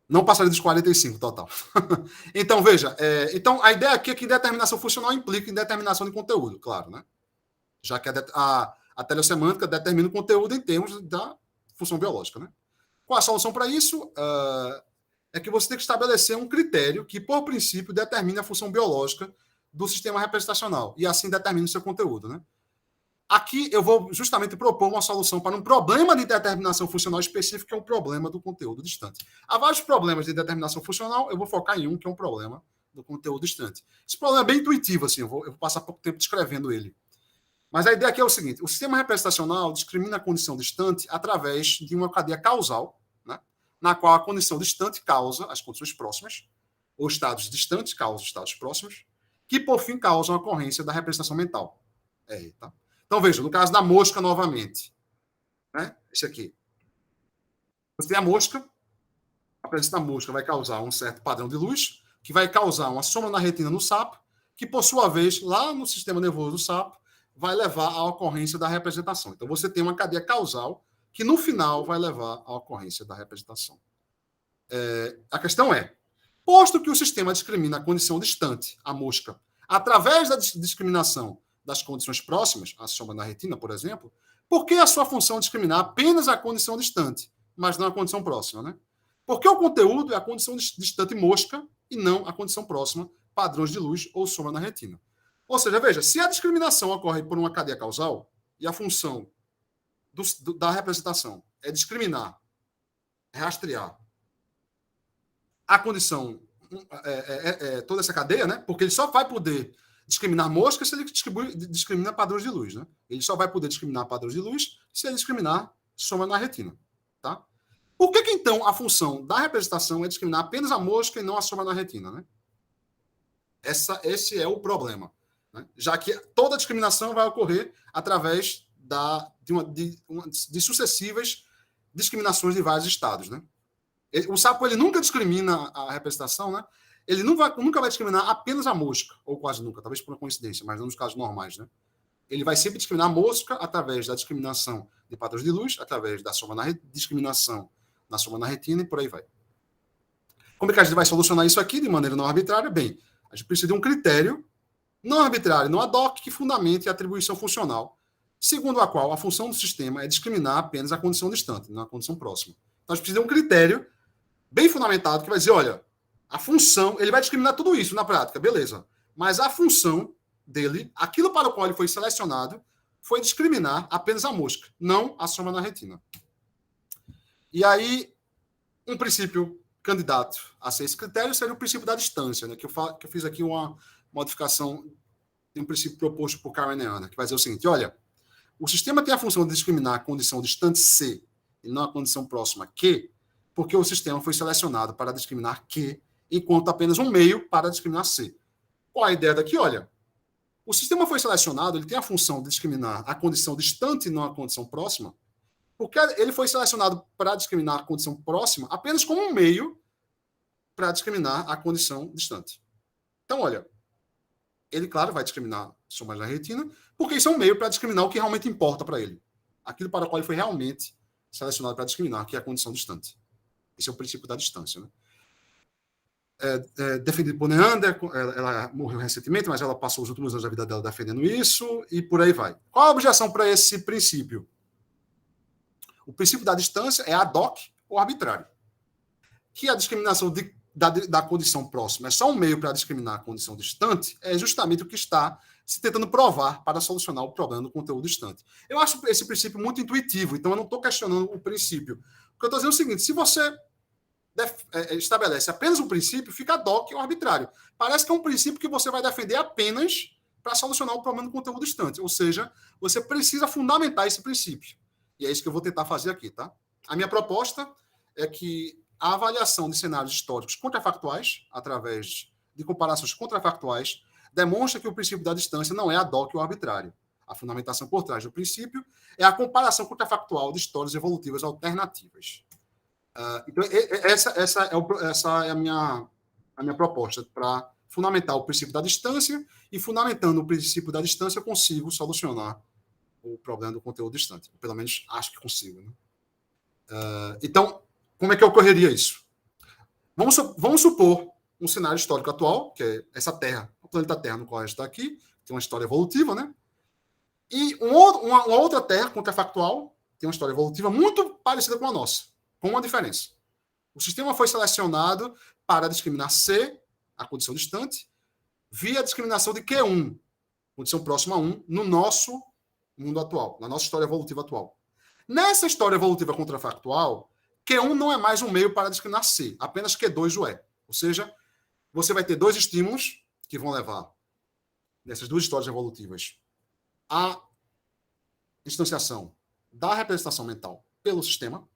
Não passaria dos 45 total. Então, veja. Então, a ideia aqui é que determinação funcional implica indeterminação de conteúdo, claro, né? Já que a teleossemântica determina o conteúdo em termos da função biológica, né? Qual a solução para isso? É que você tem que estabelecer um critério que, por princípio, determine a função biológica do sistema representacional e assim determine o seu conteúdo, né? Aqui eu vou justamente propor uma solução para um problema de determinação funcional específico, que é um problema do conteúdo distante. Há vários problemas de determinação funcional, eu vou focar em um, que é um problema do conteúdo distante. Esse problema é bem intuitivo, assim, eu vou passar pouco tempo descrevendo ele. Mas a ideia aqui é o seguinte: o sistema representacional discrimina a condição distante através de uma cadeia causal, né, na qual a condição distante causa as condições próximas, ou estados distantes causam os estados próximos, que, por fim, causam a ocorrência da representação mental. Tá? Então, veja, no caso da mosca, novamente, né, esse aqui. Você tem a mosca, a presença da mosca vai causar um certo padrão de luz, que vai causar uma sombra na retina no sapo, que, por sua vez, lá no sistema nervoso do sapo, vai levar à ocorrência da representação. Então, você tem uma cadeia causal que, no final, vai levar à ocorrência da representação. A questão é, posto que o sistema discrimina a condição distante, a mosca, através da discriminação das condições próximas, a sombra na retina, por exemplo, por que a sua função é discriminar apenas a condição distante, mas não a condição próxima, né? Porque o conteúdo é a condição distante mosca e não a condição próxima, padrões de luz ou sombra na retina. Ou seja, veja, se a discriminação ocorre por uma cadeia causal e a função da representação é discriminar, rastrear a condição, toda essa cadeia, né? Porque ele só vai poder discriminar moscas se ele discrimina padrões de luz, né? Ele só vai poder discriminar padrões de luz se ele discriminar sombra na retina, tá? Por que então a função da representação é discriminar apenas a mosca e não a sombra na retina, né? Esse é o problema, né? Já que toda discriminação vai ocorrer através de sucessivas discriminações de vários estados, né? O sapo ele nunca discrimina a representação, né? Ele nunca vai discriminar apenas a mosca, ou quase nunca, talvez por uma coincidência, mas não nos casos normais, né? Ele vai sempre discriminar a mosca através da discriminação de padrões de luz, através da discriminação na sombra na retina e por aí vai. Como é que a gente vai solucionar isso aqui de maneira não arbitrária? Bem, a gente precisa de um critério não arbitrário, não ad hoc, que fundamente a atribuição funcional, segundo a qual a função do sistema é discriminar apenas a condição distante, não a condição próxima. Então, a gente precisa de um critério bem fundamentado que vai dizer, olha, a função, ele vai discriminar tudo isso na prática, beleza. Mas a função dele, aquilo para o qual ele foi selecionado, foi discriminar apenas a mosca, não a sombra na retina. E aí, um princípio candidato a ser esse critério seria o princípio da distância, né? Que eu fiz aqui uma modificação de um princípio proposto por Karen Neana, que vai dizer o seguinte: olha, o sistema tem a função de discriminar a condição distante C e não a condição próxima Q, porque o sistema foi selecionado para discriminar Q, enquanto apenas um meio para discriminar C. Qual a ideia daqui? Olha, o sistema foi selecionado, ele tem a função de discriminar a condição distante e não a condição próxima, porque ele foi selecionado para discriminar a condição próxima apenas como um meio para discriminar a condição distante. Então, olha, ele, claro, vai discriminar somas na retina, porque isso é um meio para discriminar o que realmente importa para ele. Aquilo para o qual ele foi realmente selecionado para discriminar, que é a condição distante. Esse é o princípio da distância, né? Defendido por Neander, ela morreu recentemente, mas ela passou os últimos anos da vida dela defendendo isso, e por aí vai. Qual a objeção para esse princípio? O princípio da distância é ad hoc ou arbitrário. Que a discriminação da condição próxima é só um meio para discriminar a condição distante, é justamente o que está se tentando provar para solucionar o problema do conteúdo distante. Eu acho esse princípio muito intuitivo, então eu não estou questionando o princípio. O que eu estou dizendo é o seguinte: se você estabelece apenas um princípio, fica ad hoc ou arbitrário. Parece que é um princípio que você vai defender apenas para solucionar o problema do conteúdo distante. Ou seja, você precisa fundamentar esse princípio. E é isso que eu vou tentar fazer aqui, tá? A minha proposta é que a avaliação de cenários históricos contrafactuais, através de comparações contrafactuais, demonstra que o princípio da distância não é ad hoc ou arbitrário. A fundamentação por trás do princípio é a comparação contrafactual de histórias evolutivas alternativas. Então, essa é a minha proposta para fundamentar o princípio da distância, e fundamentando o princípio da distância eu consigo solucionar o problema do conteúdo distante. Pelo menos acho que consigo, né? Então, como é que ocorreria isso? Vamos supor um cenário histórico atual, que é essa Terra, o planeta Terra no qual a gente está aqui, tem uma história evolutiva, né? E uma outra Terra contrafactual tem uma história evolutiva muito parecida com a nossa, com uma diferença. O sistema foi selecionado para discriminar C, a condição distante, via a discriminação de Q1, condição próxima a 1, no nosso mundo atual, na nossa história evolutiva atual. Nessa história evolutiva contrafactual, Q1 não é mais um meio para discriminar C, apenas Q2 o é. Ou seja, você vai ter dois estímulos que vão levar, nessas duas histórias evolutivas, a distanciação da representação mental pelo sistema.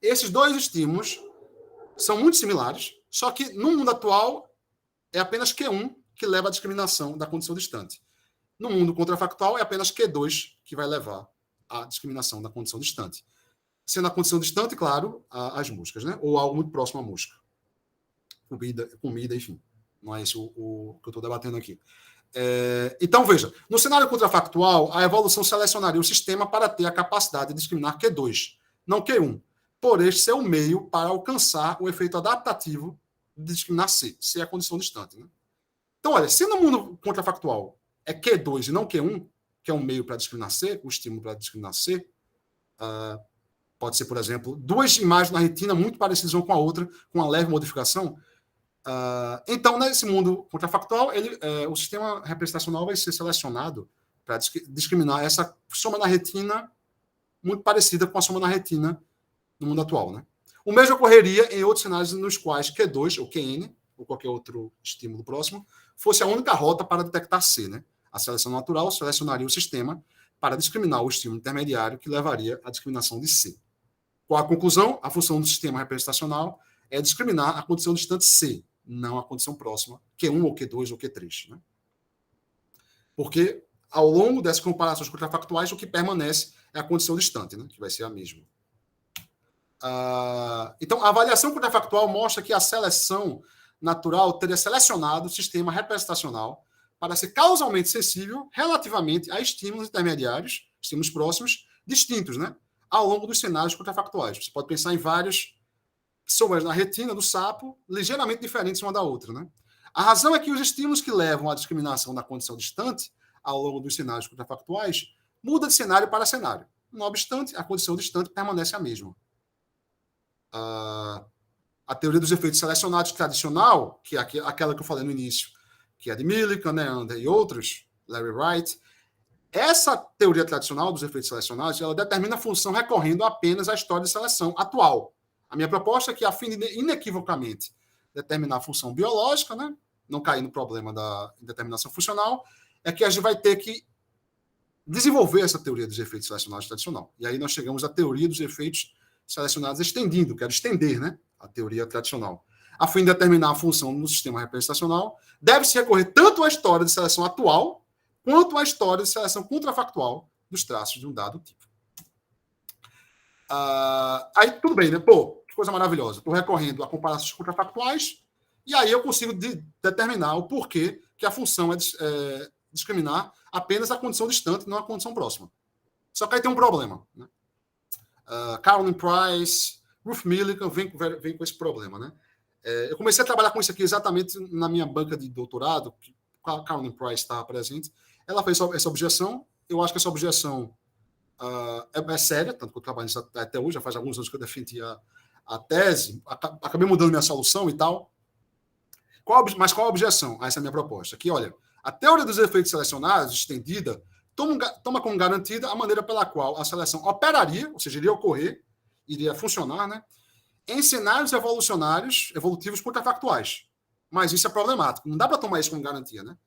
Esses dois estímulos são muito similares, só que no mundo atual é apenas Q1 que leva à discriminação da condição distante. No mundo contrafactual é apenas Q2 que vai levar à discriminação da condição distante. Sendo a condição distante, claro, as músicas, né? Ou algo muito próximo à música. Comida, enfim. Não é isso o que eu estou debatendo aqui. Então, veja, no cenário contrafactual, a evolução selecionaria o sistema para ter a capacidade de discriminar Q2, não Q1, por este ser o meio para alcançar o efeito adaptativo de discriminar C. C é a condição distante, né? Então, olha, se no mundo contrafactual é Q2 e não Q1, que é um meio para discriminar C, o estímulo para discriminar C, pode ser, por exemplo, duas imagens na retina muito parecidas uma com a outra, com uma leve modificação. Então, nesse mundo contrafactual, o sistema representacional vai ser selecionado para discriminar essa soma na retina muito parecida com a soma na retina no mundo atual, né? O mesmo ocorreria em outros cenários nos quais Q2 ou QN, ou qualquer outro estímulo próximo, fosse a única rota para detectar C, né? A seleção natural selecionaria o sistema para discriminar o estímulo intermediário que levaria à discriminação de C. Qual a conclusão? A função do sistema representacional é discriminar a condição distante C, não a condição próxima, Q1 ou Q2 ou Q3. Né? Porque, ao longo dessas comparações contrafactuais, o que permanece é a condição distante, né? Que vai ser a mesma. Então, a avaliação contrafactual mostra que a seleção natural teria selecionado o sistema representacional para ser causalmente sensível relativamente a estímulos intermediários, estímulos próximos, distintos, né? Ao longo dos cenários contrafactuais. Você pode pensar em várias somas na retina do sapo, ligeiramente diferentes uma da outra, né? A razão é que os estímulos que levam à discriminação da condição distante, ao longo dos cenários contrafactuais, muda de cenário para cenário. Não obstante, a condição distante permanece a mesma. A teoria dos efeitos selecionados tradicional, que é aquela que eu falei no início, que é de Millikan, Neander e outros, Larry Wright, Essa teoria tradicional dos efeitos selecionados, ela determina a função recorrendo apenas à história de seleção atual. A minha proposta é que, a fim de inequivocamente determinar a função biológica, né, não cair no problema da indeterminação funcional, é que a gente vai ter que desenvolver essa teoria dos efeitos selecionados tradicional. E aí nós chegamos à teoria dos efeitos selecionados extendindo, quero estender, né, a teoria tradicional. A fim de determinar a função no sistema representacional, deve-se recorrer tanto à história de seleção atual, quanto à história de seleção contrafactual dos traços de um dado tipo. Aí tudo bem, né? Pô, que coisa maravilhosa. Estou recorrendo a comparações contrafactuais, e aí eu consigo determinar o porquê que a função é discriminar apenas a condição distante, não a condição próxima. Só que aí tem um problema, né? Caroline Price, Ruth Millikan vem com esse problema, né? Eu comecei a trabalhar com isso aqui exatamente na minha banca de doutorado, que a Caroline Price estava presente. Ela fez essa objeção. Eu acho que essa objeção é séria, tanto que eu trabalho nisso até hoje, já faz alguns anos que eu defendi a tese, acabei mudando minha solução e tal. Mas qual a objeção a essa minha proposta? Que, olha, a teoria dos efeitos selecionados, estendida, toma como garantida a maneira pela qual a seleção operaria, ou seja, iria ocorrer, iria funcionar, né, em cenários evolutivos contrafactuais. Mas isso é problemático. Não dá para tomar isso como garantia, né?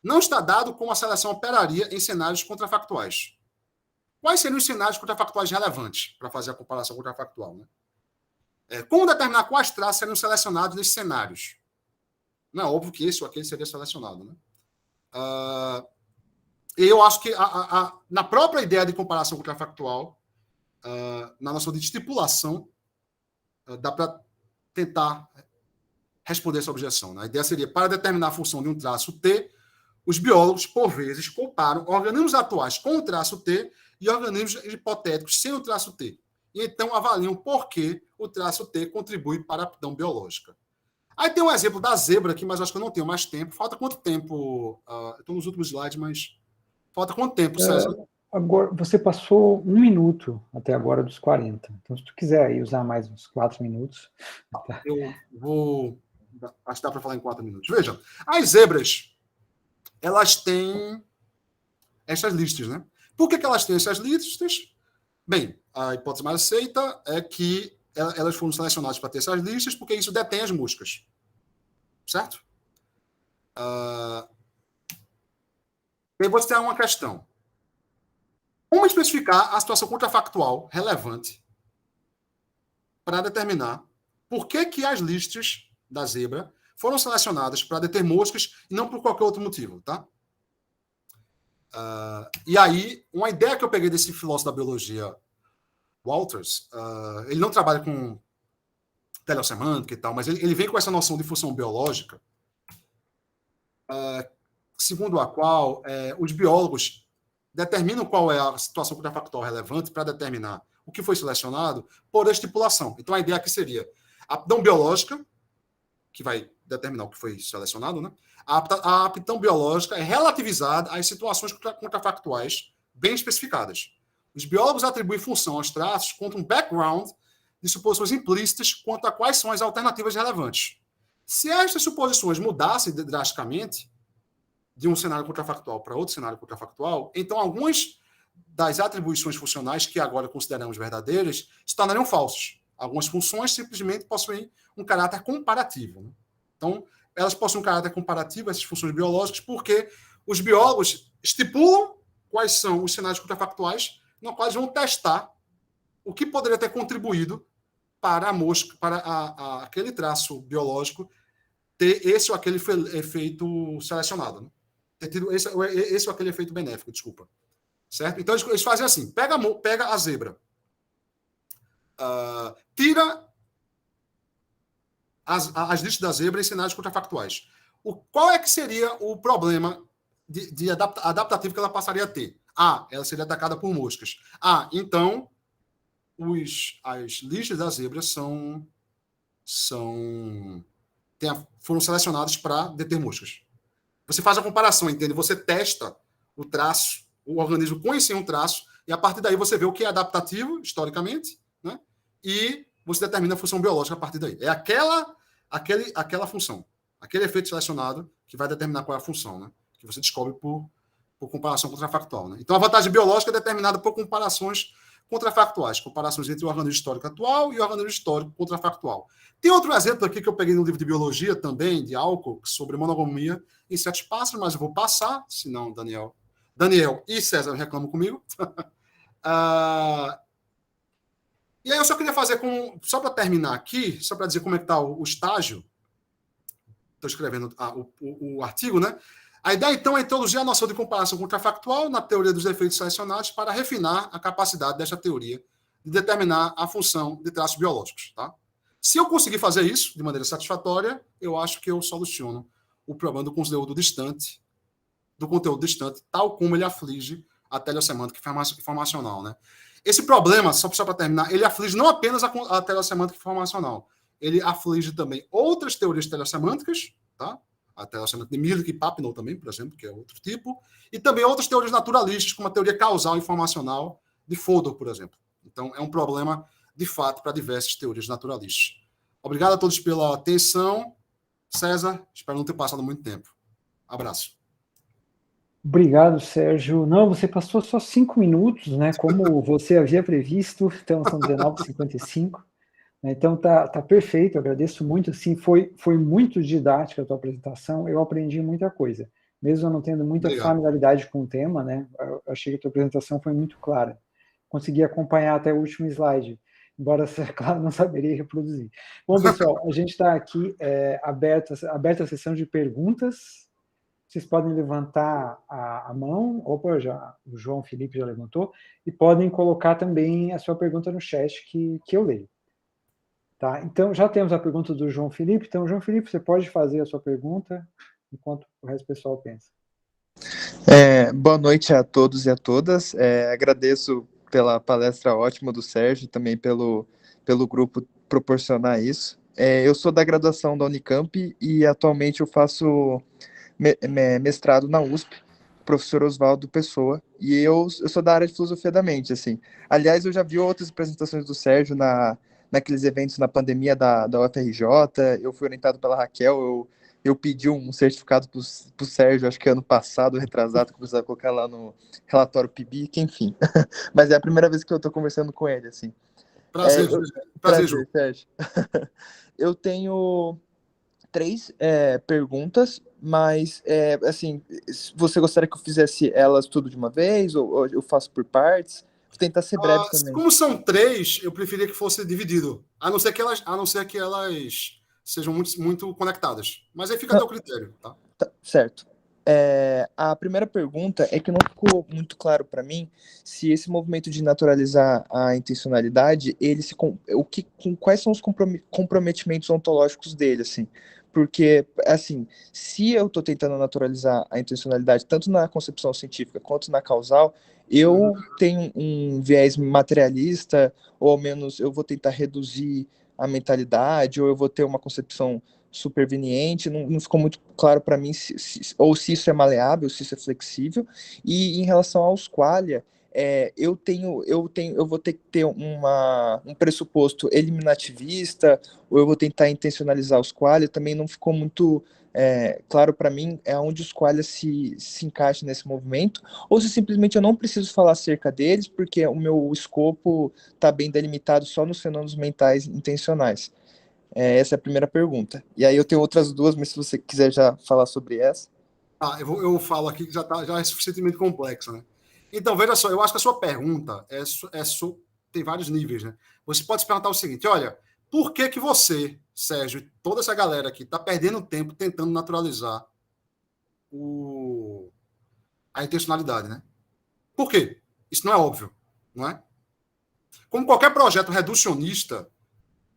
Não está dado como a seleção operaria em cenários contrafactuais. Quais seriam os cenários contrafactuais relevantes para fazer a comparação contrafactual, né? Como determinar quais traços seriam selecionados nesses cenários? Não é óbvio que esse ou aquele seria selecionado, né? Eu acho que na própria ideia de comparação contrafactual, na noção de estipulação, dá para tentar responder essa objeção, né? A ideia seria, para determinar a função de um traço T, os biólogos, por vezes, comparam organismos atuais com o traço T e organismos hipotéticos sem o traço T. E então avaliam por que o traço T contribui para a aptidão biológica. Aí tem um exemplo da zebra aqui, mas acho que eu não tenho mais tempo. Falta quanto tempo? Eu estou nos últimos slides, mas falta quanto tempo, César?
Agora, você passou 1 minuto até agora dos 40. Então, se tu quiser aí usar mais uns 4 minutos... Tá.
Eu vou... Acho que dá para falar em 4 minutos. Veja, as zebras, elas têm essas listas, né? Por que elas têm essas listas? Bem, a hipótese mais aceita é que elas foram selecionadas para ter essas listas porque isso detém as moscas. Certo? E aí você tem uma questão. Como especificar a situação contrafactual relevante para determinar por que as listas da zebra foram selecionadas para deter moscas e não por qualquer outro motivo, tá? E aí, uma ideia que eu peguei desse filósofo da biologia, Walters, ele não trabalha com teleossemântica e tal, mas ele vem com essa noção de função biológica, segundo a qual os biólogos determinam qual é a situação contrafactual relevante para determinar o que foi selecionado por estipulação. Então, a ideia aqui seria a aptidão biológica, que vai determinar o que foi selecionado, né? A aptidão biológica é relativizada às situações contrafactuais bem especificadas. Os biólogos atribuem função aos traços quanto um background de suposições implícitas quanto a quais são as alternativas relevantes. Se estas suposições mudassem drasticamente de um cenário contrafactual para outro cenário contrafactual, então algumas das atribuições funcionais que agora consideramos verdadeiras se tornariam falsas. Algumas funções simplesmente possuem um caráter comparativo, né? Então, elas possuem um caráter comparativo, essas funções biológicas, porque os biólogos estipulam quais são os cenários contrafactuais nos quais vão testar o que poderia ter contribuído para a mosca, para aquele traço biológico ter esse ou aquele efeito selecionado, né? Ter tido esse ou aquele efeito benéfico, desculpa. Certo? Então, eles fazem assim, pega a zebra, tira as listas da zebra em cenários contrafactuais. Qual é que seria o problema adaptativo que ela passaria a ter? Ela seria atacada por moscas. Então, as listas da zebra foram selecionadas para deter moscas. Você faz a comparação, entende? Você testa o traço, o organismo conhece um traço, e a partir daí você vê o que é adaptativo, historicamente, né? E você determina a função biológica a partir daí. É aquela função, aquele efeito selecionado que vai determinar qual é a função, né? Que você descobre por por comparação contrafactual. Né? Então, a vantagem biológica é determinada por comparações contrafactuais, comparações entre o organismo histórico atual e o organismo histórico contrafactual. Tem outro exemplo aqui que eu peguei no livro de biologia também, de álcool, sobre monogamia em insetos pássaros, mas eu vou passar, senão Daniel e César reclamam comigo. E aí eu só queria fazer, só para terminar aqui, só para dizer como é que está o estágio, estou escrevendo o artigo, né? A ideia, então, é introduzir a noção de comparação contrafactual na teoria dos efeitos selecionados para refinar a capacidade desta teoria de determinar a função de traços biológicos. Tá? Se eu conseguir fazer isso de maneira satisfatória, eu acho que eu soluciono o problema do conteúdo distante, tal como ele aflige a teleossemântica informacional. Né? Esse problema, só para terminar, ele aflige não apenas a teleossemântica informacional, ele aflige também outras teorias teleossemânticas, tá? A teleossemântica de Milik e Papineau também, por exemplo, que é outro tipo, e também outras teorias naturalistas, como a teoria causal informacional de Fodor, por exemplo. Então, é um problema, de fato, para diversas teorias naturalistas. Obrigado a todos pela atenção. César, espero não ter passado muito tempo. Abraço.
Obrigado, Sérgio. Não, você passou só 5 minutos, né? Como você havia previsto, então são 19h55. Então tá perfeito, agradeço muito, assim, foi muito didática a tua apresentação, eu aprendi muita coisa, mesmo eu não tendo muita familiaridade com o tema, né, eu achei que a tua apresentação foi muito clara, consegui acompanhar até o último slide, embora, claro, não saberia reproduzir. Bom, pessoal, a gente está aqui aberta a sessão de perguntas, vocês podem levantar a mão, opa, o João Felipe já levantou, e podem colocar também a sua pergunta no chat que eu leio. Tá, então, já temos a pergunta do João Felipe. Então, João Felipe, você pode fazer a sua pergunta enquanto o resto do pessoal pensa.
Boa noite a todos e a todas. Agradeço pela palestra ótima do Sérgio e também pelo grupo proporcionar isso. Eu sou da graduação da Unicamp e atualmente eu faço mestrado na USP, professor Oswaldo Pessoa, e eu sou da área de filosofia da mente, assim. Aliás, eu já vi outras apresentações do Sérgio naqueles eventos na pandemia da UFRJ, eu fui orientado pela Raquel, eu pedi um certificado para o Sérgio, acho que ano passado, retrasado, que eu precisava colocar lá no relatório PIBIC, enfim. Mas é a primeira vez que eu estou conversando com ele, assim.
Prazer,
Sérgio. Eu tenho 3 perguntas, mas, assim, você gostaria que eu fizesse elas tudo de uma vez, ou eu faço por partes? Vou tentar ser breve também.
Como são 3, eu preferia que fosse dividido, a não ser que elas sejam muito, muito conectadas. Mas aí fica a teu critério, tá?
Certo. A primeira pergunta é que não ficou muito claro para mim se esse movimento de naturalizar a intencionalidade, quais são os comprometimentos ontológicos dele, assim. Porque, assim, se eu estou tentando naturalizar a intencionalidade tanto na concepção científica quanto na causal, eu tenho um viés materialista, ou ao menos eu vou tentar reduzir a mentalidade, ou eu vou ter uma concepção superveniente, não ficou muito claro para mim se isso é maleável, se isso é flexível. E em relação aos qualia, eu vou ter que ter um pressuposto eliminativista, ou eu vou tentar intencionalizar os qualia, também não ficou muito claro para mim onde os qualia se encaixam nesse movimento, ou se simplesmente eu não preciso falar acerca deles, porque o meu escopo está bem delimitado só nos fenômenos mentais intencionais. Essa é a primeira pergunta. E aí eu tenho outras 2, mas se você quiser já falar sobre essa.
Eu falo aqui que já é suficientemente complexa, né? Então, veja só, eu acho que a sua pergunta tem vários níveis, né? Você pode se perguntar o seguinte, olha, por que você, Sérgio, e toda essa galera aqui está perdendo tempo tentando naturalizar a intencionalidade, né? Por quê? Isso não é óbvio, não é? Como qualquer projeto reducionista,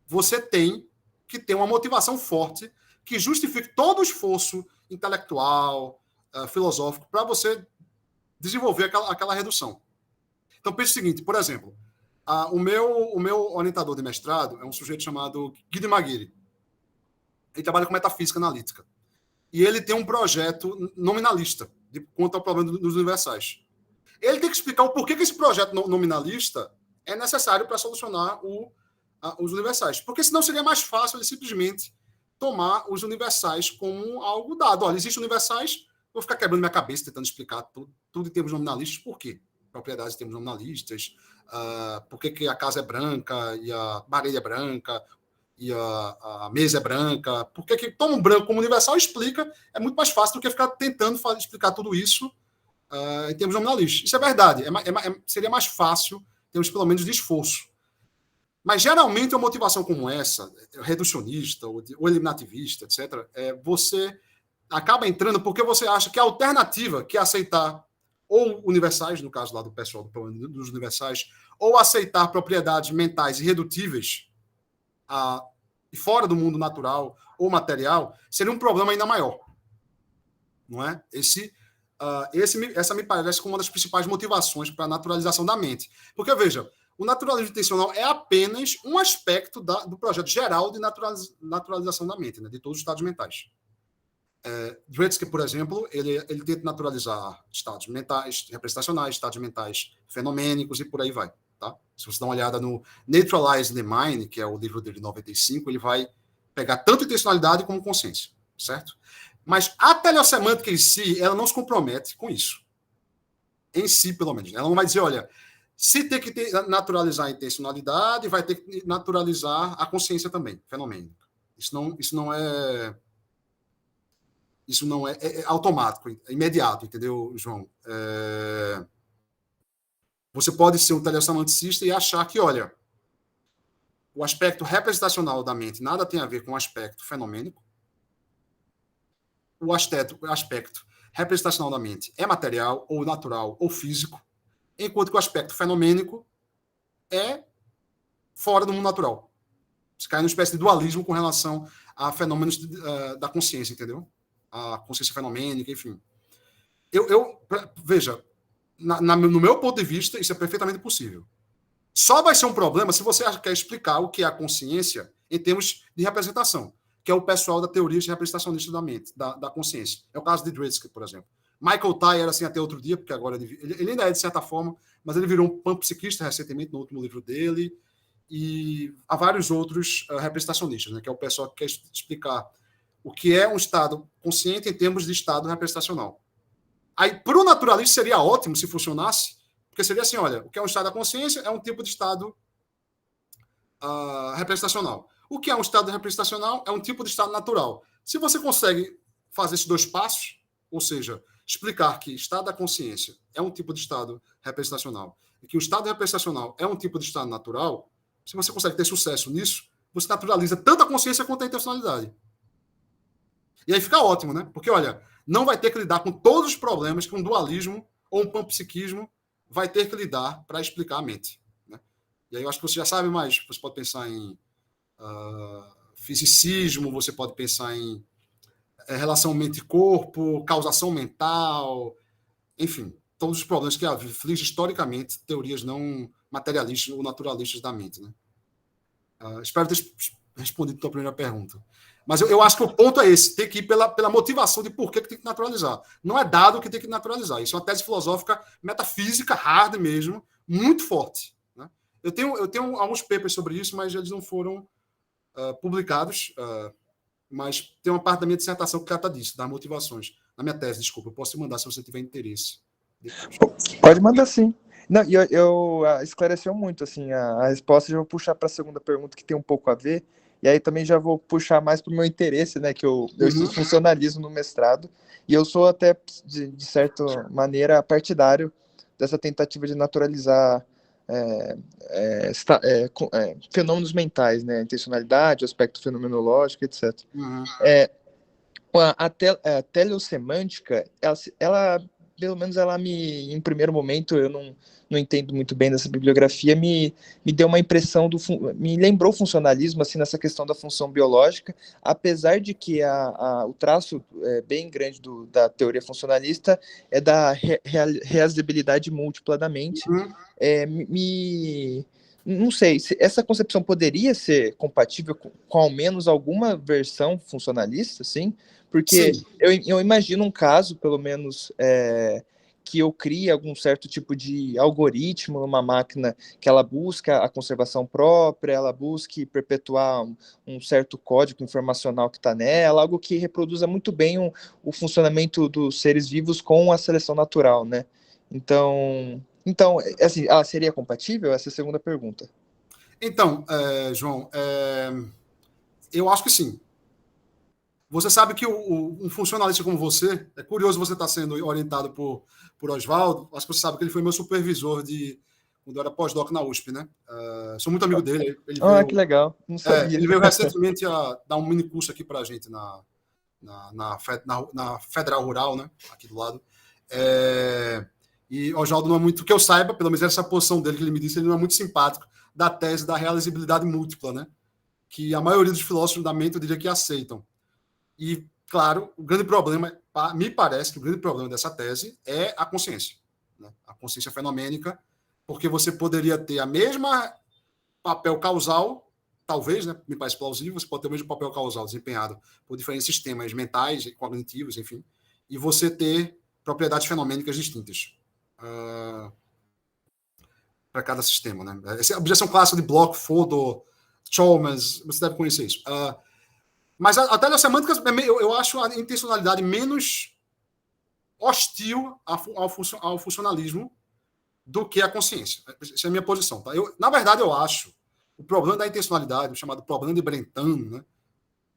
você tem que ter uma motivação forte que justifique todo o esforço intelectual, filosófico, para você desenvolver aquela redução. Então, pense o seguinte, por exemplo, o meu orientador de mestrado é um sujeito chamado Guido Maguire. Ele trabalha com metafísica analítica. E ele tem um projeto nominalista quanto ao problema dos universais. Ele tem que explicar o porquê que esse projeto nominalista é necessário para solucionar os universais. Porque senão seria mais fácil ele simplesmente tomar os universais como algo dado. Olha, existem universais, vou ficar quebrando minha cabeça tentando explicar tudo. tudo em termos nominalistas. Por quê? Propriedades em termos nominalistas, por que a casa é branca e a parede é branca e a mesa é branca, por que toma um branco como universal explica, é muito mais fácil do que ficar tentando explicar tudo isso em termos nominalistas. Isso é verdade, seria mais fácil, termos pelo menos de esforço. Mas geralmente uma motivação como essa, reducionista ou eliminativista, etc., você acaba entrando porque você acha que a alternativa, que é aceitar ou universais, no caso lá do pessoal dos universais, ou aceitar propriedades mentais irredutíveis e fora do mundo natural ou material, seria um problema ainda maior. Não é? Essa me parece como uma das principais motivações para a naturalização da mente. Porque, veja, o naturalismo intencional é apenas um aspecto do projeto geral de naturalização da mente, né, de todos os estados mentais. Dreitzker, por exemplo, ele tenta naturalizar estados mentais representacionais, estados mentais fenomênicos e por aí vai. Tá? Se você dá uma olhada no Naturalizing the Mind, que é o livro dele de 95, ele vai pegar tanto intencionalidade como consciência, certo? Mas a teleossemântica em si, ela não se compromete com isso. Em si, pelo menos. Ela não vai dizer, olha, se tem que naturalizar a intencionalidade, vai ter que naturalizar a consciência também, fenomênica. Isso não é automático, é imediato, entendeu, João? Você pode ser um teleossemanticista e achar que, olha, o aspecto representacional da mente nada tem a ver com o aspecto fenomênico. O aspecto representacional da mente é material, ou natural, ou físico, enquanto que o aspecto fenomênico é fora do mundo natural. Você cai numa espécie de dualismo com relação a fenômenos da consciência, entendeu? A consciência fenomênica, enfim. Veja, no meu ponto de vista, isso é perfeitamente possível. Só vai ser um problema se você quer explicar o que é a consciência em termos de representação, que é o pessoal da teoria representacionista da mente, da consciência. É o caso de Dreitzker, por exemplo. Michael Ty era assim até outro dia, porque agora ele ainda é de certa forma, mas ele virou um panpsiquista recentemente, no último livro dele, e há vários outros representacionistas, né, que é o pessoal que quer explicar o que é um estado consciente em termos de estado representacional. Aí, para o naturalista, seria ótimo se funcionasse, porque seria assim, olha, o que é um estado da consciência é um tipo de estado representacional. O que é um estado representacional é um tipo de estado natural. Se você consegue fazer esses dois passos, ou seja, explicar que estado da consciência é um tipo de estado representacional e que o estado representacional é um tipo de estado natural, se você consegue ter sucesso nisso, você naturaliza tanto a consciência quanto a intencionalidade. E aí fica ótimo, né? Porque, olha, não vai ter que lidar com todos os problemas que um dualismo ou um panpsiquismo vai ter que lidar para explicar a mente. Né? E aí eu acho que você já sabe mais. Você pode pensar em fisicismo, você pode pensar em relação mente-corpo, causação mental, enfim, todos os problemas que afligem historicamente teorias não materialistas ou naturalistas da mente. Né? Espero ter respondido a tua primeira pergunta. Mas eu acho que o ponto é esse, tem que ir pela motivação de por que tem que naturalizar. Não é dado que tem que naturalizar. Isso é uma tese filosófica metafísica, hard mesmo, muito forte. Né? Eu tenho alguns papers sobre isso, mas eles não foram publicados, mas tem uma parte da minha dissertação que trata disso, das motivações. Na minha tese, desculpa, eu posso te mandar se você tiver interesse.
Pode mandar sim. Não, eu esclareceu muito, assim, a resposta. Já vou puxar para a segunda pergunta, que tem um pouco a ver, e aí também já vou puxar mais para o meu interesse, né, que eu estudo funcionalismo no mestrado, e eu sou até, de certa maneira, partidário dessa tentativa de naturalizar fenômenos mentais, né, intencionalidade, aspecto fenomenológico, etc. A teleossemântica, ela pelo menos em primeiro momento, eu não entendo muito bem dessa bibliografia, me deu uma impressão me lembrou o funcionalismo, assim, nessa questão da função biológica, apesar de que o traço bem grande da teoria funcionalista é da reasibilidade múltipla da mente. Não sei, se essa concepção poderia ser compatível com ao menos alguma versão funcionalista, sim? Porque eu imagino um caso, pelo menos, que eu crie algum certo tipo de algoritmo numa máquina que ela busca a conservação própria, ela busque perpetuar um certo código informacional que está nela, algo que reproduza muito bem o funcionamento dos seres vivos com a seleção natural, né? Então, assim, ela seria compatível? Essa é a segunda pergunta.
Então, João, eu acho que sim. Você sabe que um funcionalista como você, é curioso você estar sendo orientado por Oswaldo, acho que você sabe que ele foi meu supervisor quando eu era pós-doc na USP, né? Sou muito amigo dele.
Que legal, não sabia.
Ele veio recentemente a dar um mini curso aqui para a gente na Federal Rural, né? Aqui do lado. E Oswaldo não é muito, que eu saiba, pelo menos essa posição dele que ele me disse, ele não é muito simpático da tese da realizabilidade múltipla, né? Que a maioria dos filósofos da mente eu diria que aceitam. E, claro, o grande problema, me parece que o grande problema dessa tese é a consciência, né? A consciência fenomênica, porque você poderia ter a mesma papel causal, talvez, né? Me parece plausível, você pode ter o mesmo papel causal desempenhado por diferentes sistemas mentais e cognitivos, enfim, e você ter propriedades fenomênicas distintas para cada sistema, né? Essa é a objeção clássica de Bloch, Fodor, Chalmers, você deve conhecer isso. Mas a telesemântica, eu acho a intencionalidade menos hostil ao funcionalismo do que a consciência. Essa é a minha posição. Tá? Na verdade, eu acho o problema da intencionalidade, o chamado problema de Brentano, né?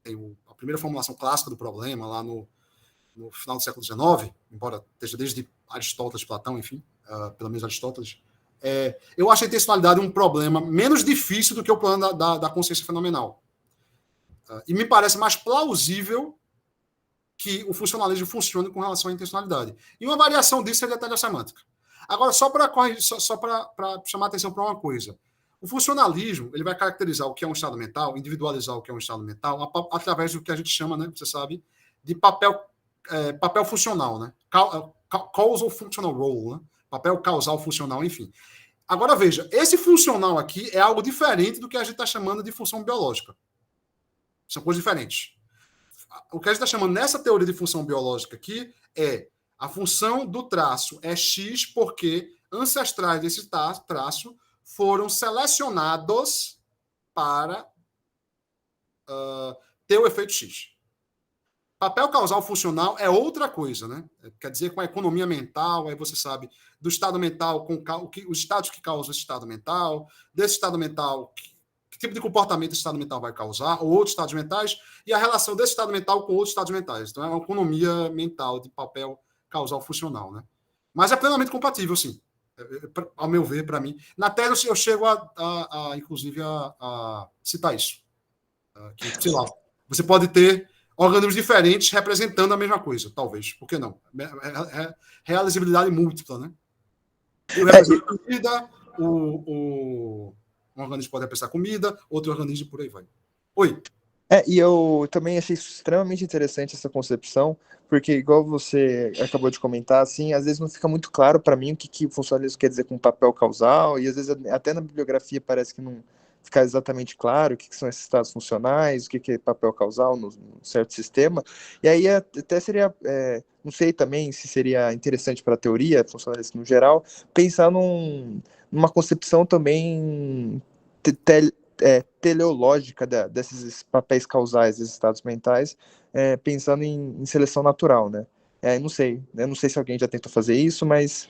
Tem a primeira formulação clássica do problema, lá no final do século XIX, embora esteja desde Aristóteles, Platão, enfim, pelo menos Aristóteles. Eu acho a intencionalidade um problema menos difícil do que o problema da consciência fenomenal. E me parece mais plausível que o funcionalismo funcione com relação à intencionalidade. E uma variação disso seria a telesemântica. Agora, só para chamar a atenção para uma coisa. O funcionalismo ele vai caracterizar o que é um estado mental, individualizar o que é um estado mental, através do que a gente chama, né, você sabe, de papel funcional, né? Causal functional role, né? Papel causal funcional, enfim. Agora, veja, esse funcional aqui é algo diferente do que a gente está chamando de função biológica. São coisas diferentes. O que a gente está chamando nessa teoria de função biológica aqui é a função do traço é X porque ancestrais desse traço foram selecionados para ter o efeito X. Papel causal funcional é outra coisa, né? Quer dizer, com a economia mental, aí você sabe do estado mental, os estados que causam esse estado mental, desse estado mental, que tipo de comportamento esse estado mental vai causar, ou outros estados mentais, e a relação desse estado mental com outros estados mentais. Então, é uma economia mental de papel causal funcional, né? Mas é plenamente compatível, sim. Ao meu ver, para mim. Na tese, eu chego inclusive, a citar isso. Que, sei lá, você pode ter organismos diferentes representando a mesma coisa, talvez. Por que não? Realizabilidade múltipla, né? Eu represento comida, um organismo pode representar comida, outro organismo por aí vai. Oi.
E eu também achei extremamente interessante essa concepção, porque igual você acabou de comentar, assim, às vezes não fica muito claro para mim o que o funcionalismo quer dizer com papel causal, e às vezes até na bibliografia parece que não fica exatamente claro o que são esses estados funcionais, o que é papel causal num certo sistema, e aí até seria, não sei também se seria interessante para a teoria funcionalista no geral, pensar numa concepção também teleológica desses papéis causais, desses estados mentais, pensando em seleção natural, né? Eu não sei se alguém já tentou fazer isso, mas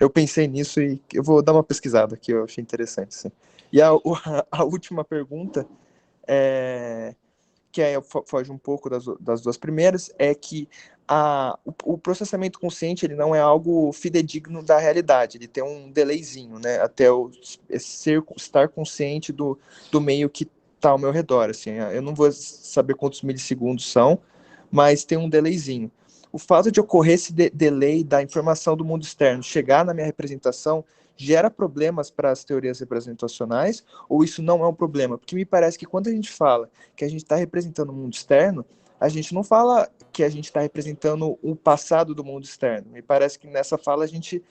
eu pensei nisso e eu vou dar uma pesquisada que eu achei interessante, assim. E a última pergunta, que foge um pouco das duas primeiras, é que o processamento consciente ele não é algo fidedigno da realidade, ele tem um delayzinho, né, até eu estar consciente do meio que está ao meu redor, assim, eu não vou saber quantos milissegundos são, mas tem um delayzinho. O fato de ocorrer esse delay da informação do mundo externo chegar na minha representação gera problemas para as teorias representacionais, ou isso não é um problema? Porque me parece que quando a gente fala que a gente está representando o mundo externo, a gente não fala que a gente está representando o passado do mundo externo. Me parece que nessa fala a gente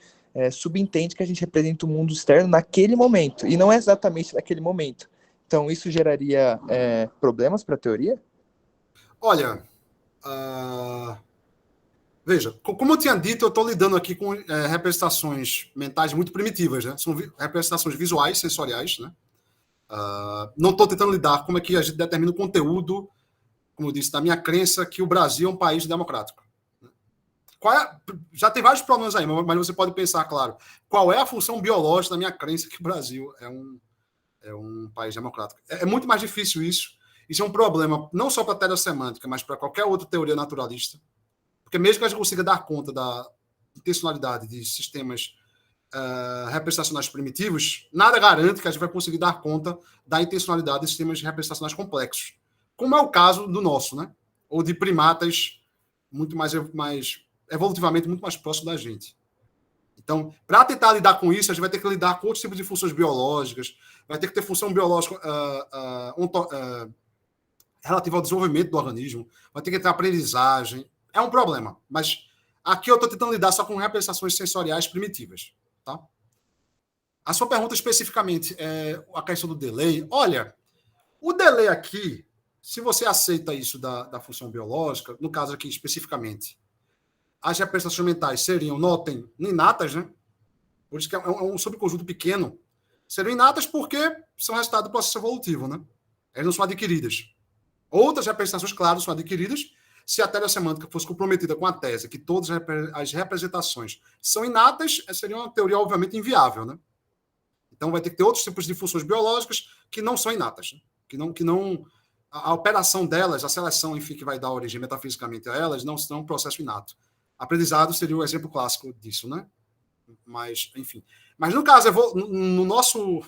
subentende que a gente representa o mundo externo naquele momento, e não é exatamente naquele momento. Então, isso geraria problemas para a teoria?
Olha, Veja, como eu tinha dito, eu estou lidando aqui com representações mentais muito primitivas, né? São representações visuais, sensoriais, né? Não estou tentando lidar como é que a gente determina o conteúdo, como eu disse, da minha crença que o Brasil é um país democrático. Já tem vários problemas aí, mas você pode pensar, claro, qual é a função biológica da minha crença que o Brasil é um país democrático. É muito mais difícil isso. Isso é um problema não só para a telesemântica, mas para qualquer outra teoria naturalista. Porque mesmo que a gente consiga dar conta da intencionalidade de sistemas representacionais primitivos, nada garante que a gente vai conseguir dar conta da intencionalidade de sistemas representacionais complexos. Como é o caso do nosso, né? Ou de primatas muito mais evolutivamente muito mais próximos da gente. Então, para tentar lidar com isso, a gente vai ter que lidar com outros tipos de funções biológicas, vai ter que ter função biológica relativa ao desenvolvimento do organismo, vai ter que ter aprendizagem. É um problema, mas aqui eu estou tentando lidar só com representações sensoriais primitivas. Tá? A sua pergunta especificamente é a questão do delay. Olha, o delay aqui, se você aceita isso da função biológica, no caso aqui especificamente, as representações mentais seriam, notem, inatas, né? Por isso que é um subconjunto pequeno. Seriam inatas porque são resultado do processo evolutivo, né? Elas não são adquiridas. Outras representações, claro, são adquiridas. Se a telesemântica fosse comprometida com a tese que todas as representações são inatas, seria uma teoria, obviamente, inviável, né? Então, vai ter que ter outros tipos de funções biológicas que não são inatas, né? que não a operação delas, a seleção, enfim, que vai dar origem metafisicamente a elas, não são um processo inato. Aprendizado seria o exemplo clássico disso, né? Mas, enfim. Mas, no caso, no nosso